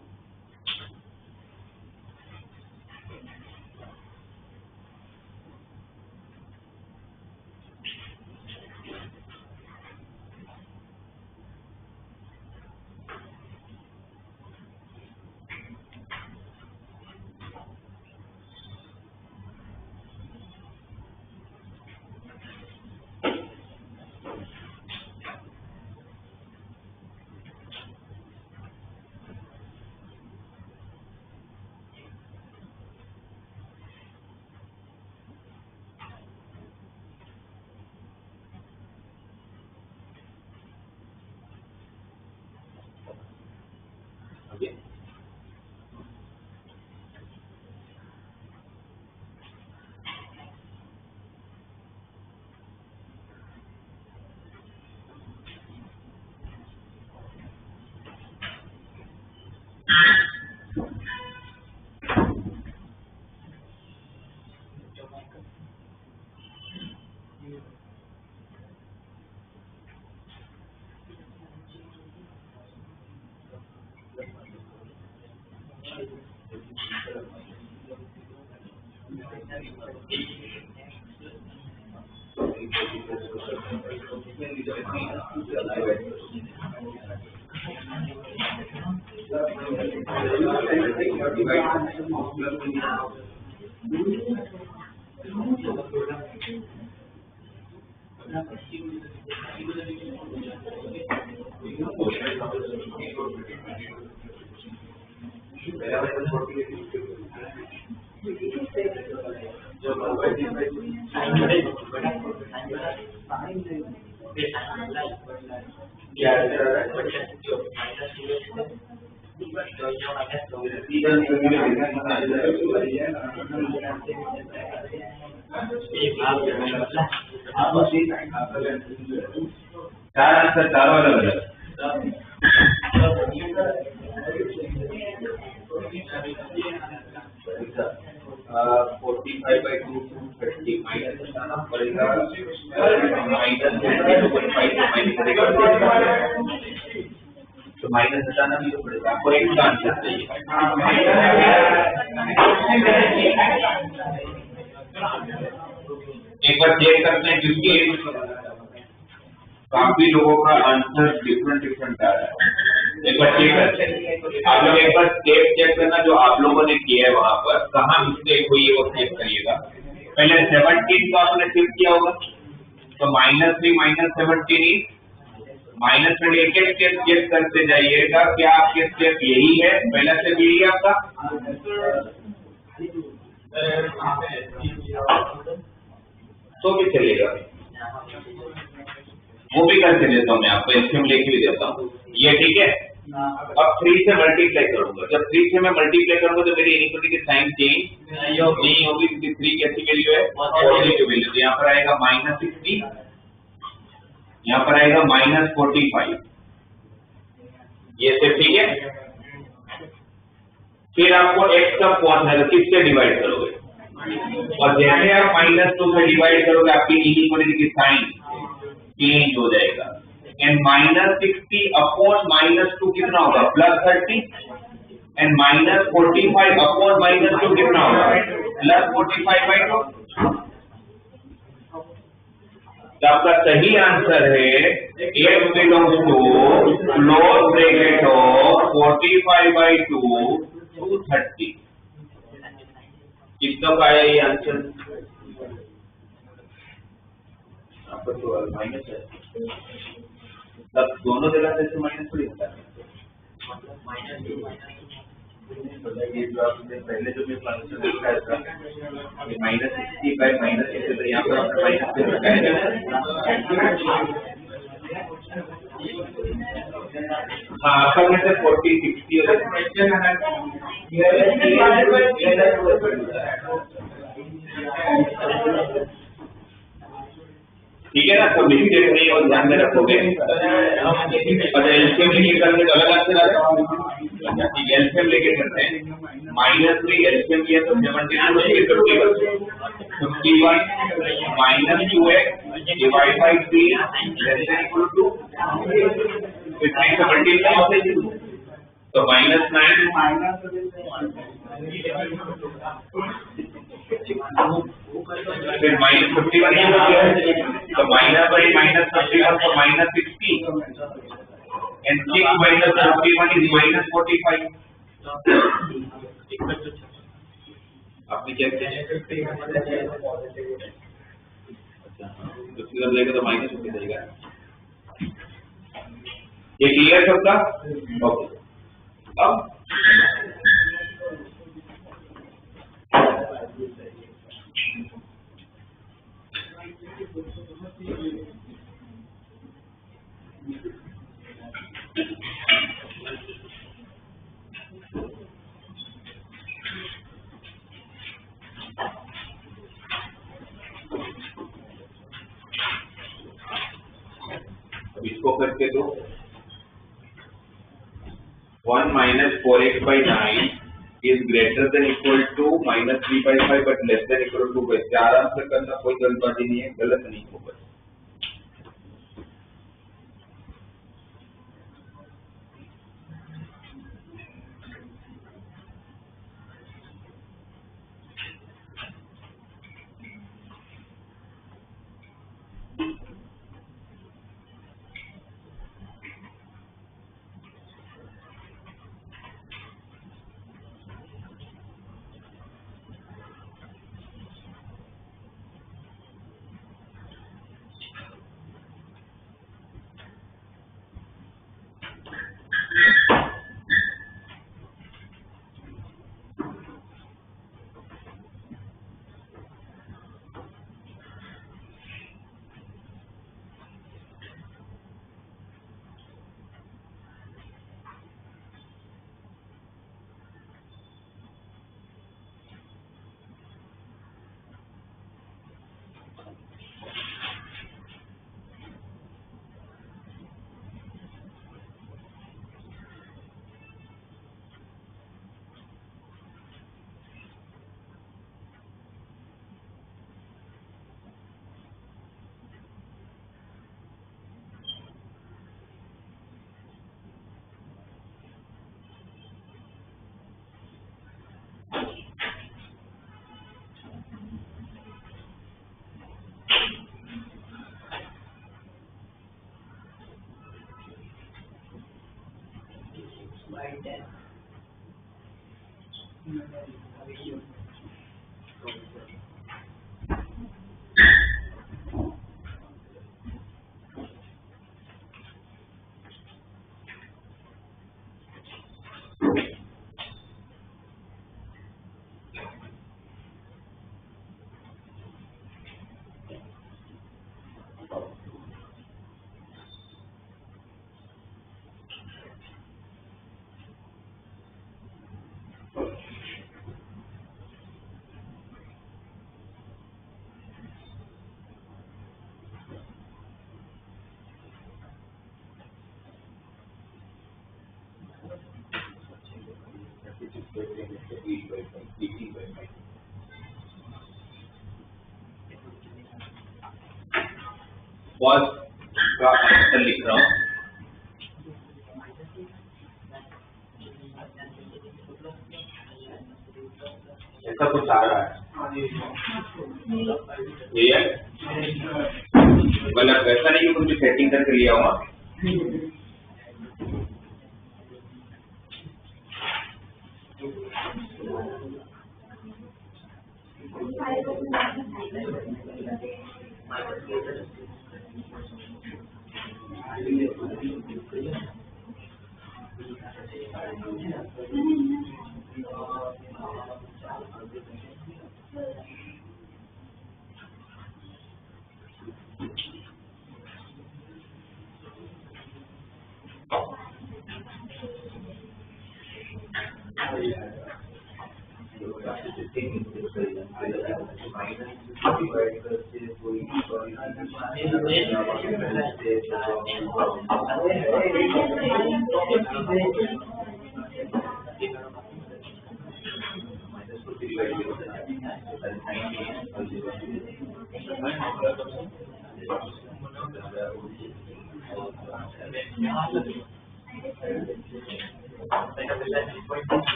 A: चार आंसर चारों अलग अलग। 45/2 30 माइनस हटाना पड़ेगा, तो माइनस हटाना भी तो पड़ेगा, आपको एक का आंसर चाहिए। एक बार चेक करते हैं क्योंकि काफी लोगों का आंसर डिफरेंट आ रहा है। एक बार चेक करते हैं, आप लोग एक बार स्टेप चेक करना जो आप लोगों ने किया है वहां पर कहाँ मिस्टेक हुई है वो चेक करिएगा। पहले 17 को आपने शिफ्ट किया होगा, तो -3 -17 माइनस में एक एक स्टेप चेक करते जाइएगा, क्या आपके स्टेप यही है, पहला स्टेप यही है आपका, तो भी चलेगा, वो भी करके देता हूँ मैं आपको, एलसीएम लेके भी देता हूँ, ये ठीक है। अब 3 से मल्टीप्लाई करूंगा, जब 3 से मैं मल्टीप्लाई करूंगा तो मेरी इनइक्वालिटी की साइन चेंज नहीं होगी, क्योंकि 3 कैसी वैल्यू है, पॉजिटिव वैल्यू, तो यहाँ पर आएगा -60, यहाँ पर आएगा -45, ये से ठीक है। फिर आपको x कब पहुंचना है, किससे डिवाइड करोगे, और जैसे आप -2 से डिवाइड करोगे आपकी इनइक्वालिटी की साइन चेंज हो जाएगा, एंड -60 अपॉन -2 कितना होगा, +30, एंड -45 अपॉन -2 कितना होगा, +45/2। तो आपका सही आंसर है x belongs to close bracket of 45/2 to 30। कितना का आया ये आंसर, आपका तो माइनस है, तब दोनों जगह से माइनस थोड़ी होता है, ये जो आपने पहले जो भी फंक्शन देखा है इसका -60/-60, तो यहाँ पर आपने माइनस से लगाया है। हाँ आपका में से 40 60 ठीक है ना, तो मिस्टेक नहीं और ध्यान में रखोगे। अच्छा एलसीएम लेके करने का अलग आंसर आ रहा है, ठीक है एलसीएम लेके करते हैं, -3 एलसीएम लिया तो 71 -2x divide by 3 less than equal to 3 से मल्टीप्लाई होते हैं, तो -9 फिर -51 ये हो गया, तो -51 तो -60, and 6 minus 51 is -45। आपने क्या किया, दूसरी तरफ लेगा तो माइनस होके जाएगा, ये क्लियर सबका, ओके। अब इसको करके दो, 1 - 4x/9 is greater than equal to -3/5 but less than equal to 2/5। आराम से करना, कोई जल्दबाजी नहीं है, गलत नहीं होगा। फर्स्ट का आंसर लिख रहा हूँ। ऐसा कुछ आ रहा है ये है मतलब वैसा नहीं कि कुछ भी सेटिंग करके लिया हुआ।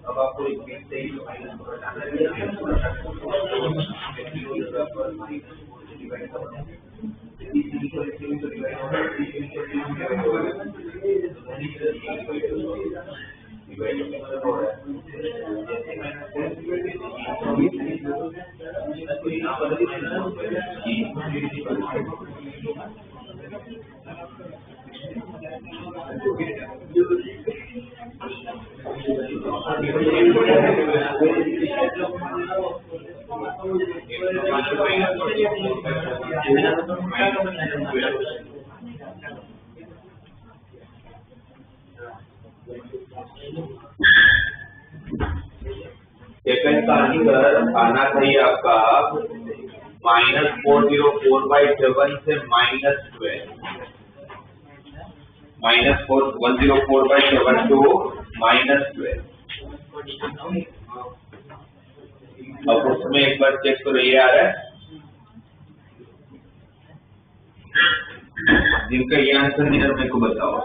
A: अब आपको सेकंड का आंसर आना चाहिए आपका -404/7 से -12 -104/7 to -12। अब उसमें एक बार चेक करो ये आ रहा है जिनका ये आंसर नहीं है मेरे को बताओ।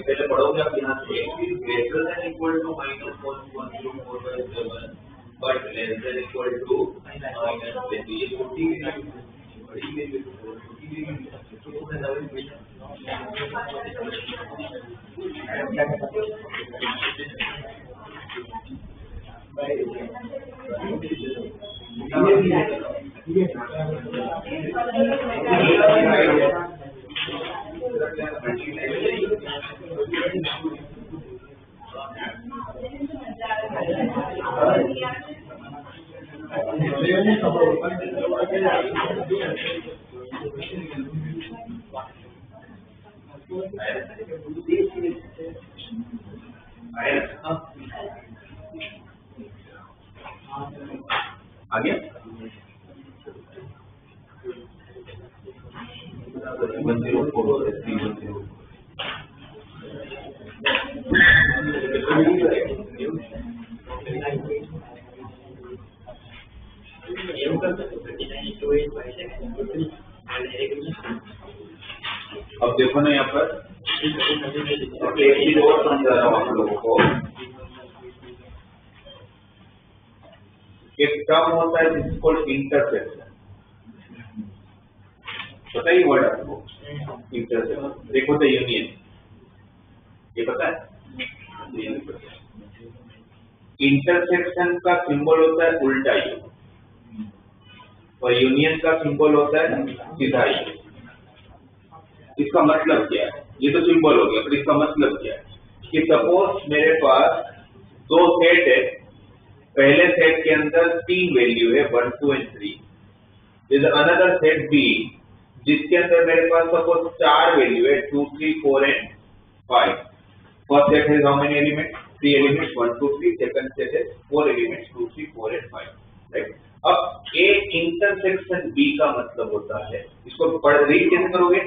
A: पहले पढ़ोगे आप यहाँ से greater than equal to minus 1.04/7 but less than equal to minus 20 ये छोटी आगे 104 अब देखो ना यहाँ पर एक चीज और समझा रहा हूँ आप लोगों को। एक टर्म होता है जिसको इंटरसेक्शन, पता ही वर्ड आपको इंटरसेक्शन। देखो तो यूनियन, ये पता है इंटरसेक्शन का सिंबल होता है उल्टा यू और यूनियन का सिंबल होता है सीधा यू। इसका मतलब क्या है? ये तो सिंबल हो गया, पर इसका मतलब क्या है कि सपोज मेरे पास दो सेट है, पहले सेट के अंदर 3 वैल्यू है 1, 2 and 3। There is another set B जिसके अंदर मेरे पास सपोज 4 वैल्यू है 2, 3, 4 and 5। फर्स्ट सेट है how many elements? 3 elements 1, 2, 3। Second set है 4 elements 2, 3, 4 and 5, राइट। अब ए इंटरसेक्शन बी का मतलब होता है, इसको पढ़ रीड कैसे करोगे?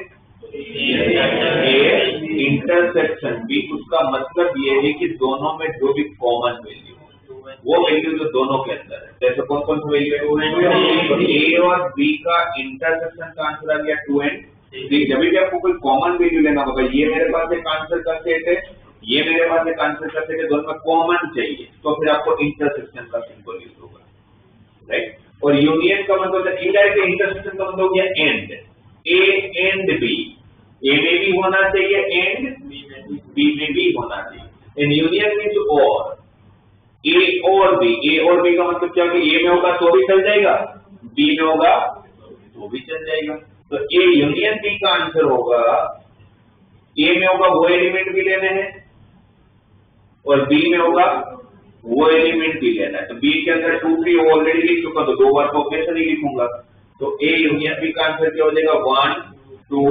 A: इंटरसेक्शन बी, उसका मतलब ये है कि दोनों में जो भी कॉमन वैल्यू वो वैल्यू जो दोनों के अंदर है, जैसे कौन कौन सी वैल्यू है? ए और बी का इंटरसेक्शन का आंसर आ गया 2 and 3। जब भी आपको कोई कॉमन वैल्यू लेना होगा, ये मेरे पास एक आंसर का सेट है, ये मेरे पास एक आंसर का सेट है, दोनों में कॉमन चाहिए, तो फिर आपको इंटरसेक्शन का सिंबल यूज होगा, राइट। और यूनियन का मतलब इनडायरेक्ट इंटरसेक्शन का मतलब हो गया एंड, ए एंड बी, ए में भी होना चाहिए एंड बी में भी होना चाहिए। इन यूनियन मीन्स और ए और बी, ए और बी का मतलब क्या होगा? ए में होगा तो भी चल जाएगा, बी में होगा तो भी चल जाएगा। तो ए यूनियन बी का आंसर होगा, ए में होगा वो एलिमेंट भी लेने हैं और बी में होगा वो एलिमेंट भी लेना है। तो बी के अंदर 2, 3 ऑलरेडी लिख चुका, तो 2 बार को कैसे नहीं लिखूंगा? तो ए यूनियन बी का आंसर क्या हो जाएगा? 1, 2,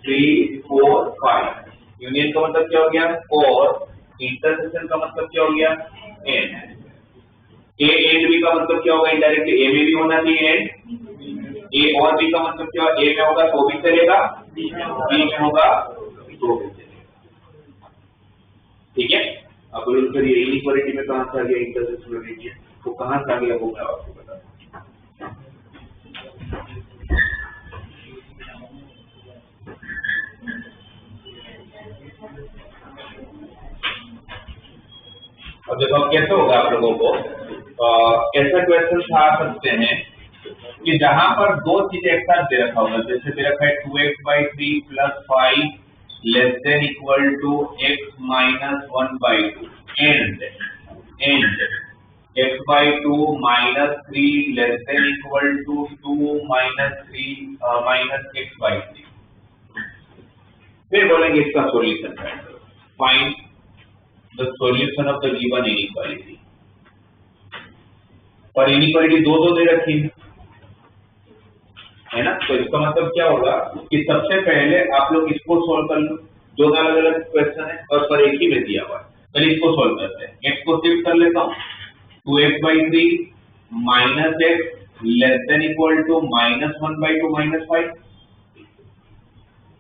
A: 3, 4, 5। यूनियन का मतलब क्या हो गया? और इंटरसेक्शन का मतलब क्या हो गया? एंड। ए एंड बी का मतलब क्या होगा इनडायरेक्टली, ए में भी होना चाहिए एंड, ए और बी का मतलब क्या, ए में होगा तो भी चलेगा, बी में होगा तो भी चलेगा। ठीक है, अब बोलो सर ये इनइक्वालिटी में कहां से आ गया इंटरसेक्शन रीजन, तो कहां से आ गया वो मैं आपको बता। अब देखो कैसे होगा आप लोगों को, ऐसा क्वेश्चन आ सकते हैं कि जहां पर दो चीजें एक साथ दे रखा होगा, जैसे दे रखा है 2x/3 + 5 <= x - 1/2 and x/2 - 3 <= 2 - x/3। फिर बोलेंगे इसका solution find the solution of the given inequality, पर इनइक्वालिटी दो दे रखी है ना, तो इसका मतलब क्या होगा कि सबसे पहले आप लोग इसको सॉल्व कर लो, दो अलग अलग क्वेश्चन है और पर एक ही में दिया हुआ है, पहले इसको सॉल्व करते हैं। x को शिफ्ट कर लेता हूँ, 2x/3 - x <= -1/2 - 5।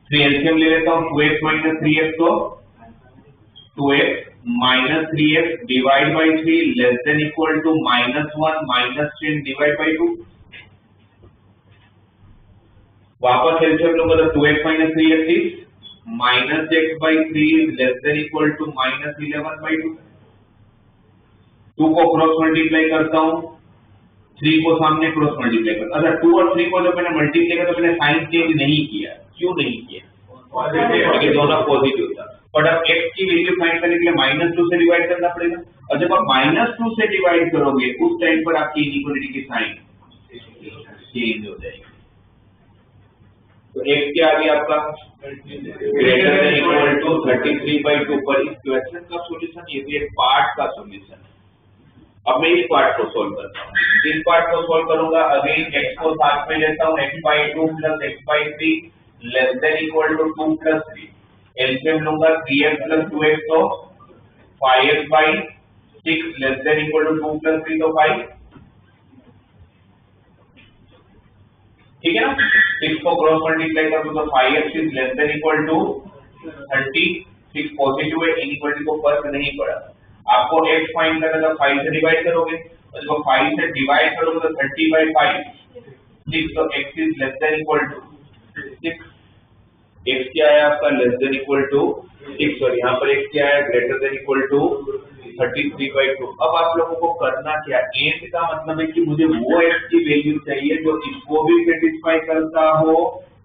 A: 3 एलसीएम ले लेता हूँ, 2x - 3x तो 2x - 3x divide by 3 <= -1 - 10 divide by 2। वापस एलसीएम लूंगा तो 2x - 3x इज -x/3 <= -11/2। 2 को क्रॉस मल्टीप्लाई करता हूँ, 3 को सामने क्रॉस मल्टीप्लाई करता हूँ। अच्छा 2 और 3 को जब मैंने मल्टीप्लाई किया तो मैंने साइन चेंज नहीं किया, क्यों नहीं किया, क्योंकि दोनों पॉजिटिव था। बट अब x की वैल्यू फाइंड करने के लिए -2 से डिवाइड करना पड़ेगा, और जब आप -2 से डिवाइड करोगे उस टाइम पर आपकी इनइक्वालिटी की साइन चेंज हो जाएगी। तो x क्या आ गया आपका > 33/2 पर इस क्वेश्चन का सॉल्यूशन, ये भी एक पार्ट का सॉल्यूशन है। अब मैं इस पार्ट को सॉल्व करता हूँ, इस पार्ट को सॉल्व करूंगा, अगेन x को साथ में लेता हूँ, x/2 + x/3 <= 2 + 3। एलसीएम लूंगा, 3x + 2x तो 5x/6 <= 2 + 3 तो 5। ठीक है ना, 6 को क्रॉस मल्टीप्लाई कर दो तो 5x <= 30। 6 पॉजिटिव है, इनइक्वालिटी को फर्क नहीं पड़ा। आपको x फाइंड करना था, 5 से डिवाइड करोगे, और जब 5 से डिवाइड करोगे तो 30/5 6, तो x <= 6। x क्या है आपका <= 6, और यहाँ पर x क्या है <= 33/2। अब आप लोगों को करना क्या, एंड का मतलब है कि मुझे वो x की वैल्यू चाहिए जो इसको भी सेटिस्फाई करता हो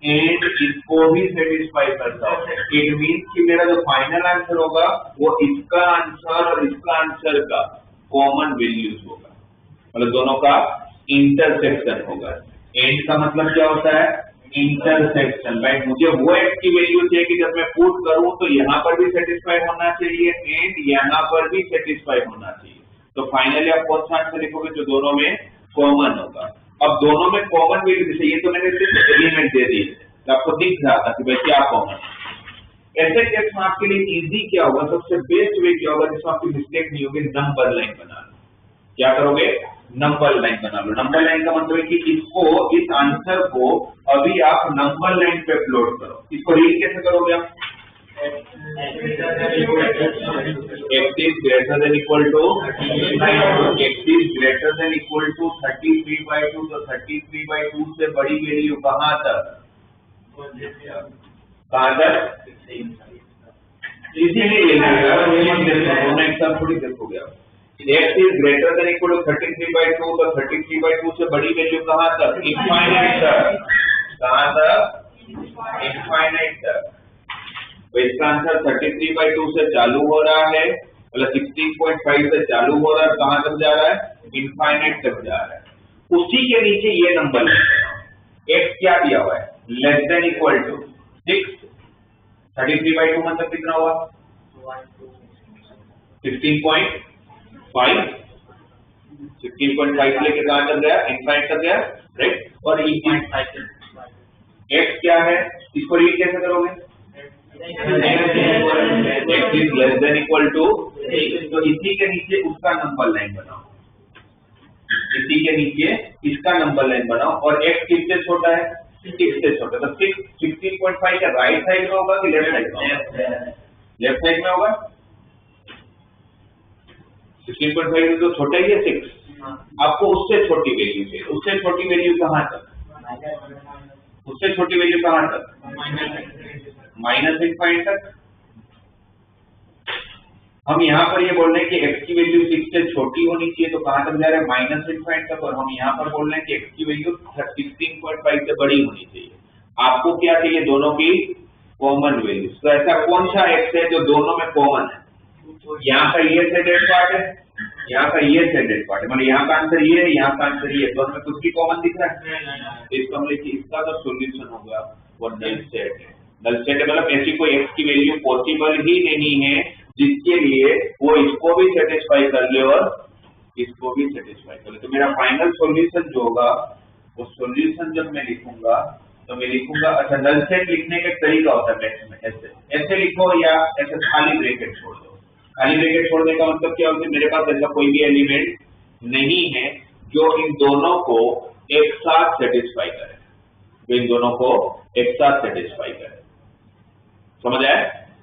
A: एंड इसको भी सेटिस्फाई करता हो। इट मींस कि मेरा जो फाइनल आंसर होगा वो इसका आंसर और इसका आंसर का कॉमन वैल्यूज होगा, मतलब दोनों का इंटरसेक्शन होगा। एंड का मतलब क्या होता है, इंटरसेक्शन। राइट, मुझे वो x की वैल्यू चाहिए कि जब मैं पुट करूं तो यहाँ पर भी सेटिस्फाई होना चाहिए एंड यहाँ पर भी सेटिस्फाई होना चाहिए। तो फाइनली आप कौन सा आंसर लिखोगे जो दोनों में कॉमन होगा। अब दोनों में कॉमन वैल्यू जैसे ये तो मैंने सिर्फ एलिमेंट दे दिए, तो आपको दिख रहा था कि भाई क्या कॉमन। ऐसे केस में आपके लिए इजी क्या होगा, सबसे बेस्ट वे क्या होगा जिसमें आपकी मिस्टेक नहीं होगी, नंबर लाइन बना लो। क्या करोगे, नंबर लाइन बना लो। नंबर लाइन का मतलब है कि इसको, इस आंसर को अभी आप नंबर लाइन पे प्लॉट करो। इसको रीड कैसे करोगे आप, x is greater than equal to 33/2, तो 33/2 से बड़ी वैल्यू कहां तक, इसीलिए दोनों एक साथ थोड़ी देखोगे आप। x is greater than equal to 33/2, तो 33/2 से बड़ी वैल्यू कहां तक, इनफाइनाइट तक। कहां तक, इनफाइनाइट तक। तो इसका आंसर 33/2 से चालू हो रहा है, मतलब 16.5 से चालू हो रहा है, कहां तक जा रहा है, इनफाइनाइट तक जा रहा है। उसी के नीचे ये नंबर x क्या दिया हुआ है, <= 6। 33/2 मतलब कितना हुआ, 16.5। 16.5 से लेकर कहां तक गया, इनफाइनाइट तक गया। राइट, और x क्या है, इसको रीड कैसे करोगे, x is less than equal to 6, तो इसी के नीचे उसका नंबर लाइन बनाओ। इसी के नीचे इसका नंबर लाइन बनाओ और x किससे छोटा है, 6 से छोटा। तो 6 16.5 क्या राइट साइड में होगा कि लेफ्ट साइड में होगा? लेफ्ट साइड में होगा। 16.5 तो छोटा ही है 6। आपको उससे छोटी वैल्यू चाहिए। उससे छोटी वैल्यू कहाँ तक? उससे छोटी वैल्यू कहाँ तक? -1 पॉइंट तक। हम यहाँ पर ये बोल रहे हैं कि x की वैल्यू 6 से छोटी होनी चाहिए, तो कहाँ तक जा रहा है? -1 पॉइंट तक। और हम यहाँ पर बोल रहे हैं कि x की वैल्यू 16.5 से बड़ी होनी चाहिए। आपको क्या चाहिए? दोनों की कॉमन वैल्यू। तो ऐसा कौन सा x है जो दोनों में कॉमन है? यहाँ का ये सेडेड पार्ट है, यहाँ का ये सेडेड पार्ट है, मतलब यहाँ का आंसर ये है, यहाँ का आंसर ये है। दोनों में कुछ भी कॉमन दिख रहा है? इसका मतलब कि इसका तो सोल्यूशन होगा वो नल सेट है। नल सेट मतलब ऐसी कोई x की वैल्यू पॉसिबल ही नहीं है जिसके लिए वो इसको भी सेटिस्फाई कर ले और इसको भी सेटिस्फाई कर ले। तो मेरा फाइनल सॉल्यूशन जो होगा वो सॉल्यूशन जब मैं लिखूंगा तो मैं लिखूंगा, अच्छा नल सेट लिखने का तरीका होता है मैथ्स में, ऐसे ऐसे लिखो या ऐसे खाली ब्रैकेट छोड़ दो। खाली ब्रैकेट छोड़ने का मतलब क्या होता है? मेरे पास ऐसा कोई भी एलिमेंट नहीं है जो इन दोनों को एक साथ सेटिस्फाई करे, जो इन दोनों को एक साथ सेटिस्फाई करे। समझ आया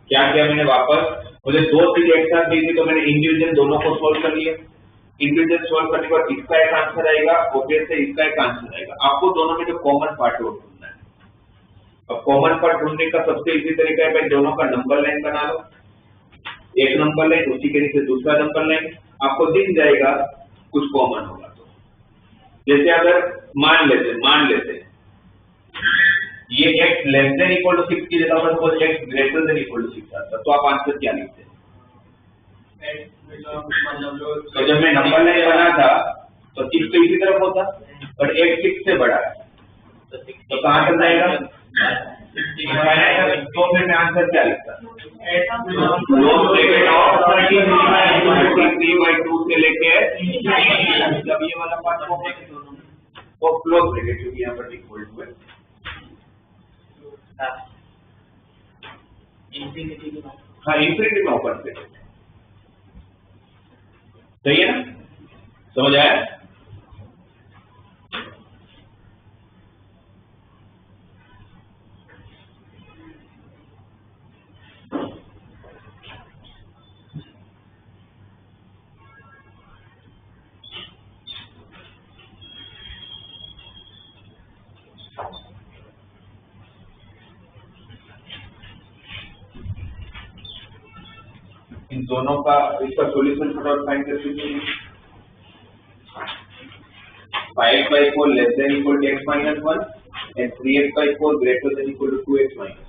A: क्या किया मैंने? वापस मुझे दो चीजें एक साथ दी थी तो मैंने इंडिविजुअल दोनों को सोल्व कर लिया। इंडिविजुअल सोल्व करने के बाद इसका एक आंसर आएगा और फिर से इसका एक आंसर आएगा। आपको दोनों में जो कॉमन पार्ट है वो ढूंढना है। अब कॉमन पार्ट ढूंढने का सबसे इजी तरीका है भाई, दोनों का नंबर लाइन बना लो। एक नंबर लाइन, उसी के नीचे दूसरा नंबर लाइन, आपको दिख जाएगा कुछ कॉमन होगा। तो जैसे अगर मान लेते ये x less than equal to 6 की जगह पर suppose x greater than equal to 6 आता, तो आप आंसर क्या लिखते हैं? तो जब मैं नंबर लाइन बना था तो 6 तो इसी तरफ होता, बट x 6 से बड़ा है तो कहां तक जाएगा? तो फिर मैं आंसर क्या लिखता? क्लोज ब्रैकेट ऑफ 33/2 से लेके जब ये वाला पार्ट होगा तो क्लोज ब्रैकेट, क्योंकि यहाँ पर इक्वल टू है हाँ इंफिनिटी में ओपन ब्रैकेट। सही है ना? समझ आया? इन दोनों का इसका सॉल्यूशन फटाफट फाइंड कर लीजिए। 5/4 less than equal to x minus 1 and 3x/4 greater than equal to 2x minus 1।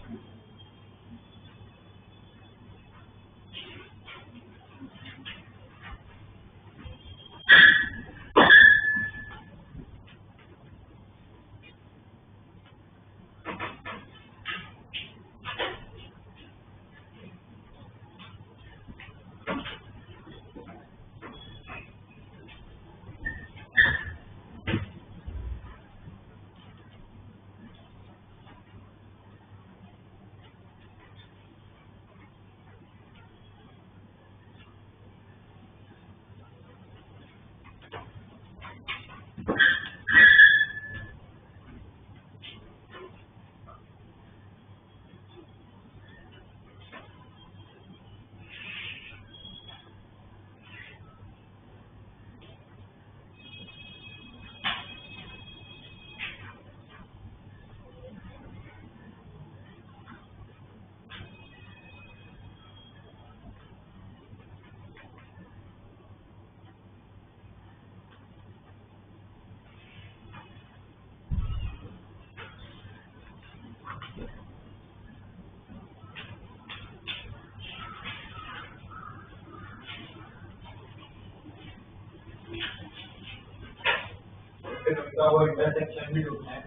B: वो इंटरसेक्शन भी ढूंढना है,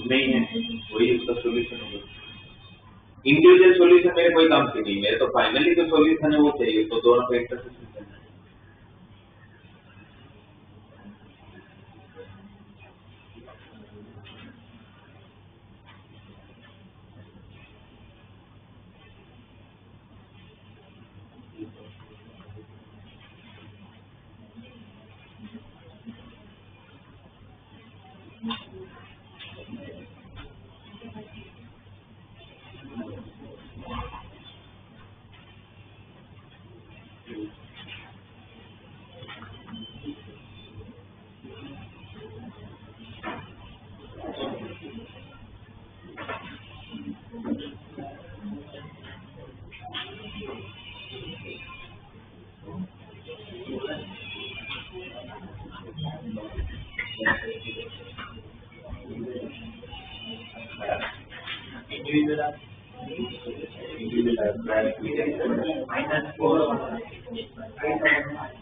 A: नहीं है वही उसका सॉल्यूशन होगा। इंडिविजुअल सॉल्यूशन मेरे कोई काम की नहीं, मेरे तो फाइनली जो सॉल्यूशन है वो चाहिए, तो दोनों का इंटरसेक्शन करना है।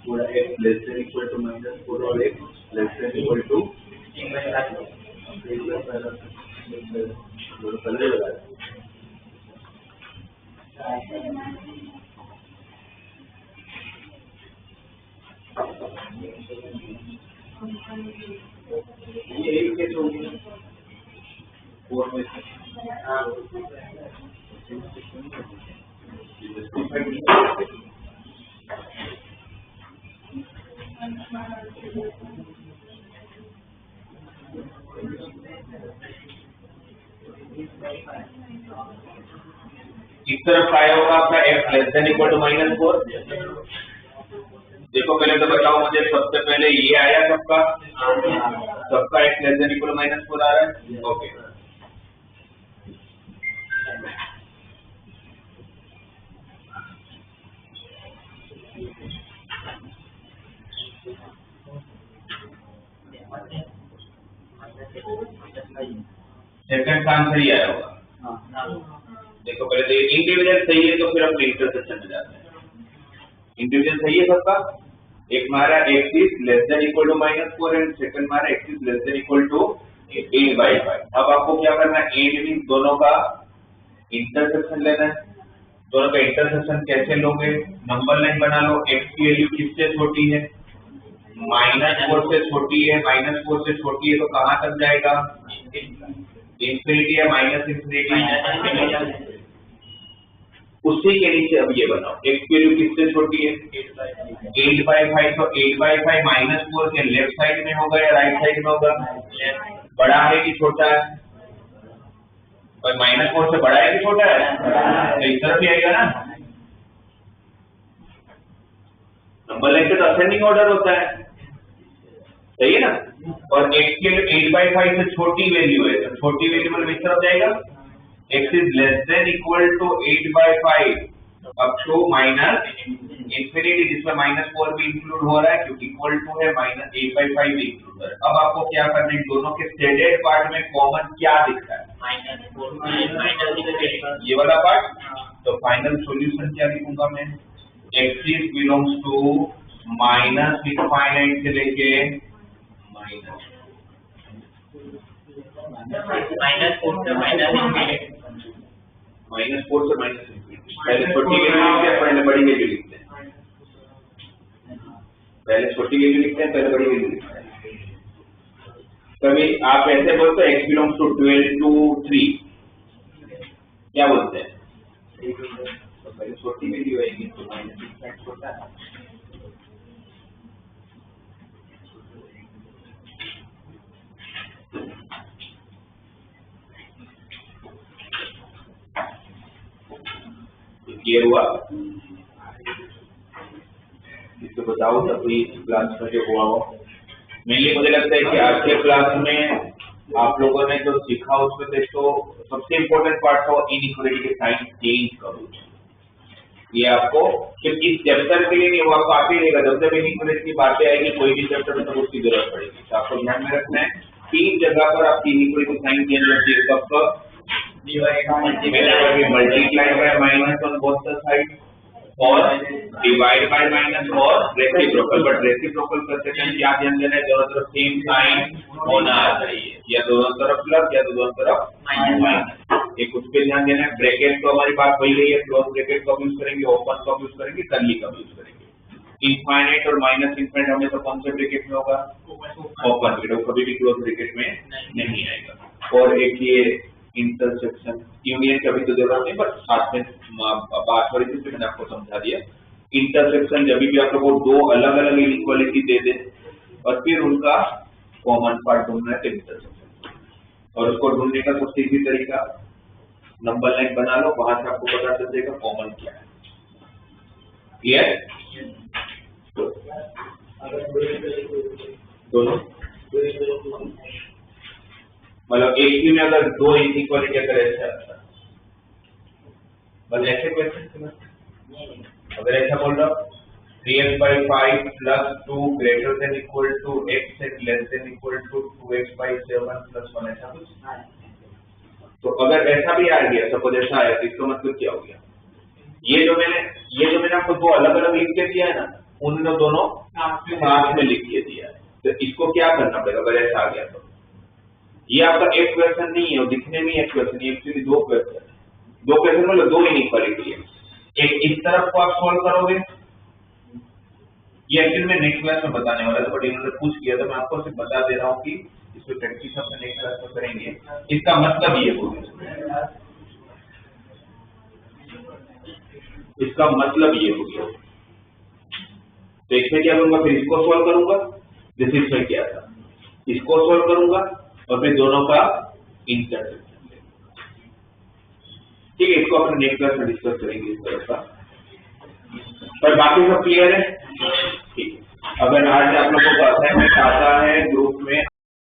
A: पूरा x less than equal to -4 और x less than equal to ये एक केस होगी 4 में से इस तरफ क्या होगा आपका x less than equal to -4। देखो पहले तो बताओ मुझे, सबसे पहले ये आया सबका x less than equal to -4 आ रहा है। ओके, सेकंड का आंसर ही आया होगा। देखो पहले तो इंडिविजुअल सही है तो फिर अपने इंटरसेक्शन में जाते हैं। इंडिविजुअल सही है सबका। एक हमारा x is less than equal to -4 and second हमारा x is less than equal to 8/5। अब आपको क्या करना है, 8 मीन दोनों का इंटरसेक्शन लेना है। दोनों का इंटरसेक्शन कैसे लोगे, नंबर लाइन बना लो। x की वैल्यू किससे छोटी है, -4 से छोटी है। -4 से छोटी है तो कहां तक जाएगा, इंफिनिटी या -इंफिनिटी। उसी के नीचे अब ये बनाओ, x की वैल्यू किससे छोटी है, 8/5। तो 8/5 -4 के लेफ्ट साइड में होगा या राइट साइड में होगा, बड़ा है कि छोटा है, और -4 से बड़ा है कि छोटा है, तो इस तरफ ही आएगा ना। नंबर लाइन का तो असेंडिंग ऑर्डर होता है, सही है ना। और x के लिए 8/5 से छोटी वैल्यू है, तो छोटी वैल्यू मतलब इस तरफ जाएगा। x is less than equal to 8/5 up to -infinity, जिसमें -4 भी इंक्लूड हो रहा है क्योंकि इक्वल टू है, -8/5 भी इंक्लूड है। अब आपको क्या करना है, दोनों के शेडेड पार्ट में कॉमन क्या दिख रहा है, ये वाला पार्ट। तो फाइनल सॉल्यूशन क्या लिखूंगा मैं, x is belongs to -infinite से लेके -4 से -इंफिनिटी। पहले छोटी वैल्यू लिखते हैं, पहले बड़ी वैल्यू लिखते हैं। पहले छोटी वैल्यू लिखते हैं, पहले बड़ी वैल्यू लिखते हैं। कभी आप ऐसे बोलते हैं x बिलोंग्स टू 12 to 3, क्या बोलते हैं, तो पहले छोटी वैल्यू आएगी तो -6 छोटा है। ये हुआ, इसको बताओ तब इस क्लास में जो हुआ हो। मेनली मुझे लगता है कि आज के क्लास में आप लोगों ने जो सीखा उसमें से तो सबसे इम्पोर्टेंट पार्ट था इनइक्वालिटी के साइन चेंज करो। ये आपको सिर्फ इस चैप्टर के लिए नहीं, वो आपको आते रहेगा, जब जब इनइक्वालिटी की बातें आएगी कोई भी चैप्टर में तब उसकी जरूरत पड़ेगी। तो आपको ध्यान में रखना है 3 जगह पर आपकी इनइक्वालिटी साइन चेंज होती है। कब multiply by minus on both the side और डिवाइड बाय माइनस और रेसिप्रोकल। बट रेसिप्रोकल करते टाइम क्या ध्यान देना है, दोनों तरफ सेम साइन होना चाहिए, या दोनों तरफ प्लस या दोनों तरफ माइनस। एक उस पे ध्यान देना है। ब्रैकेट तो हमारी बात वही रही है, क्लोज ब्रैकेट का यूज करेंगे, ओपन का यूज करेंगे, कर्ली का यूज करेंगे। इनफाइनाइट और माइनस इनफाइनाइट हमेशा कौन से ब्रैकेट में होगा, ओपन ब्रैकेट, कभी भी क्लोज ब्रैकेट में नहीं आएगा। और एक ये इंटरसेक्शन यूनियन की अभी तो जरूरत नहीं, बट साथ में बात हो रही थी तो मैंने आपको समझा दिया। इंटरसेक्शन जब भी आप लोगों को 2 अलग अलग इनइक्वालिटी दे दे और फिर उनका कॉमन पार्ट ढूंढना है, इंटरसेक्शन। और उसको ढूंढने का सबसे इजी तरीका, नंबर लाइन बना लो, वहां से आपको पता चल जाएगा कॉमन क्या है। क्लियर, दोनों मतलब एक ही में अगर 2 इनइक्वालिटी अगर ऐसा, मतलब ऐसे क्वेश्चन अगर ऐसा बोल रहा 3x/5 + 2 greater than equal to x and less than equal to 2x/7 + 1, ऐसा कुछ तो अगर ऐसा भी आ गया, सपोज ऐसा आया, तो इसका मतलब क्या हो गया, ये जो मैंने आपको दो अलग अलग लिख के दिया है ना, उन दोनों साथ में लिख के दिया है। तो इसको क्या करना पड़ेगा अगर ऐसा आ गया तो? ये आपका एक क्वेश्चन नहीं है, और दिखने में एक क्वेश्चन, एक्चुअली दो क्वेश्चन मतलब दो इनइक्वालिटी है। एक इस तरफ को आप सॉल्व करोगे, ये एक्चुअली मैं नेक्स्ट क्लास में बताने वाला था, बट इन्होंने पूछ किया था, मैं आपको सिर्फ बता दे रहा हूँ कि इसमें प्रैक्टिस अपने नेक्स्ट क्लास में करेंगे। इसका मतलब ये होगा, इसका मतलब ये हो गया। तो इसमें क्या करूंगा, फिर इसको सॉल्व करूंगा, जैसे इसमें क्या था, इसको सॉल्व करूंगा और फिर दोनों का इंटरसेक्शन। ठीक है, इसको अपने नेक्स्ट क्लास में डिस्कस करेंगे इस तरह का। पर बाकी सब क्लियर है? ठीक है। अगर आज आप लोगों को असाइनमेंट आता है ग्रुप में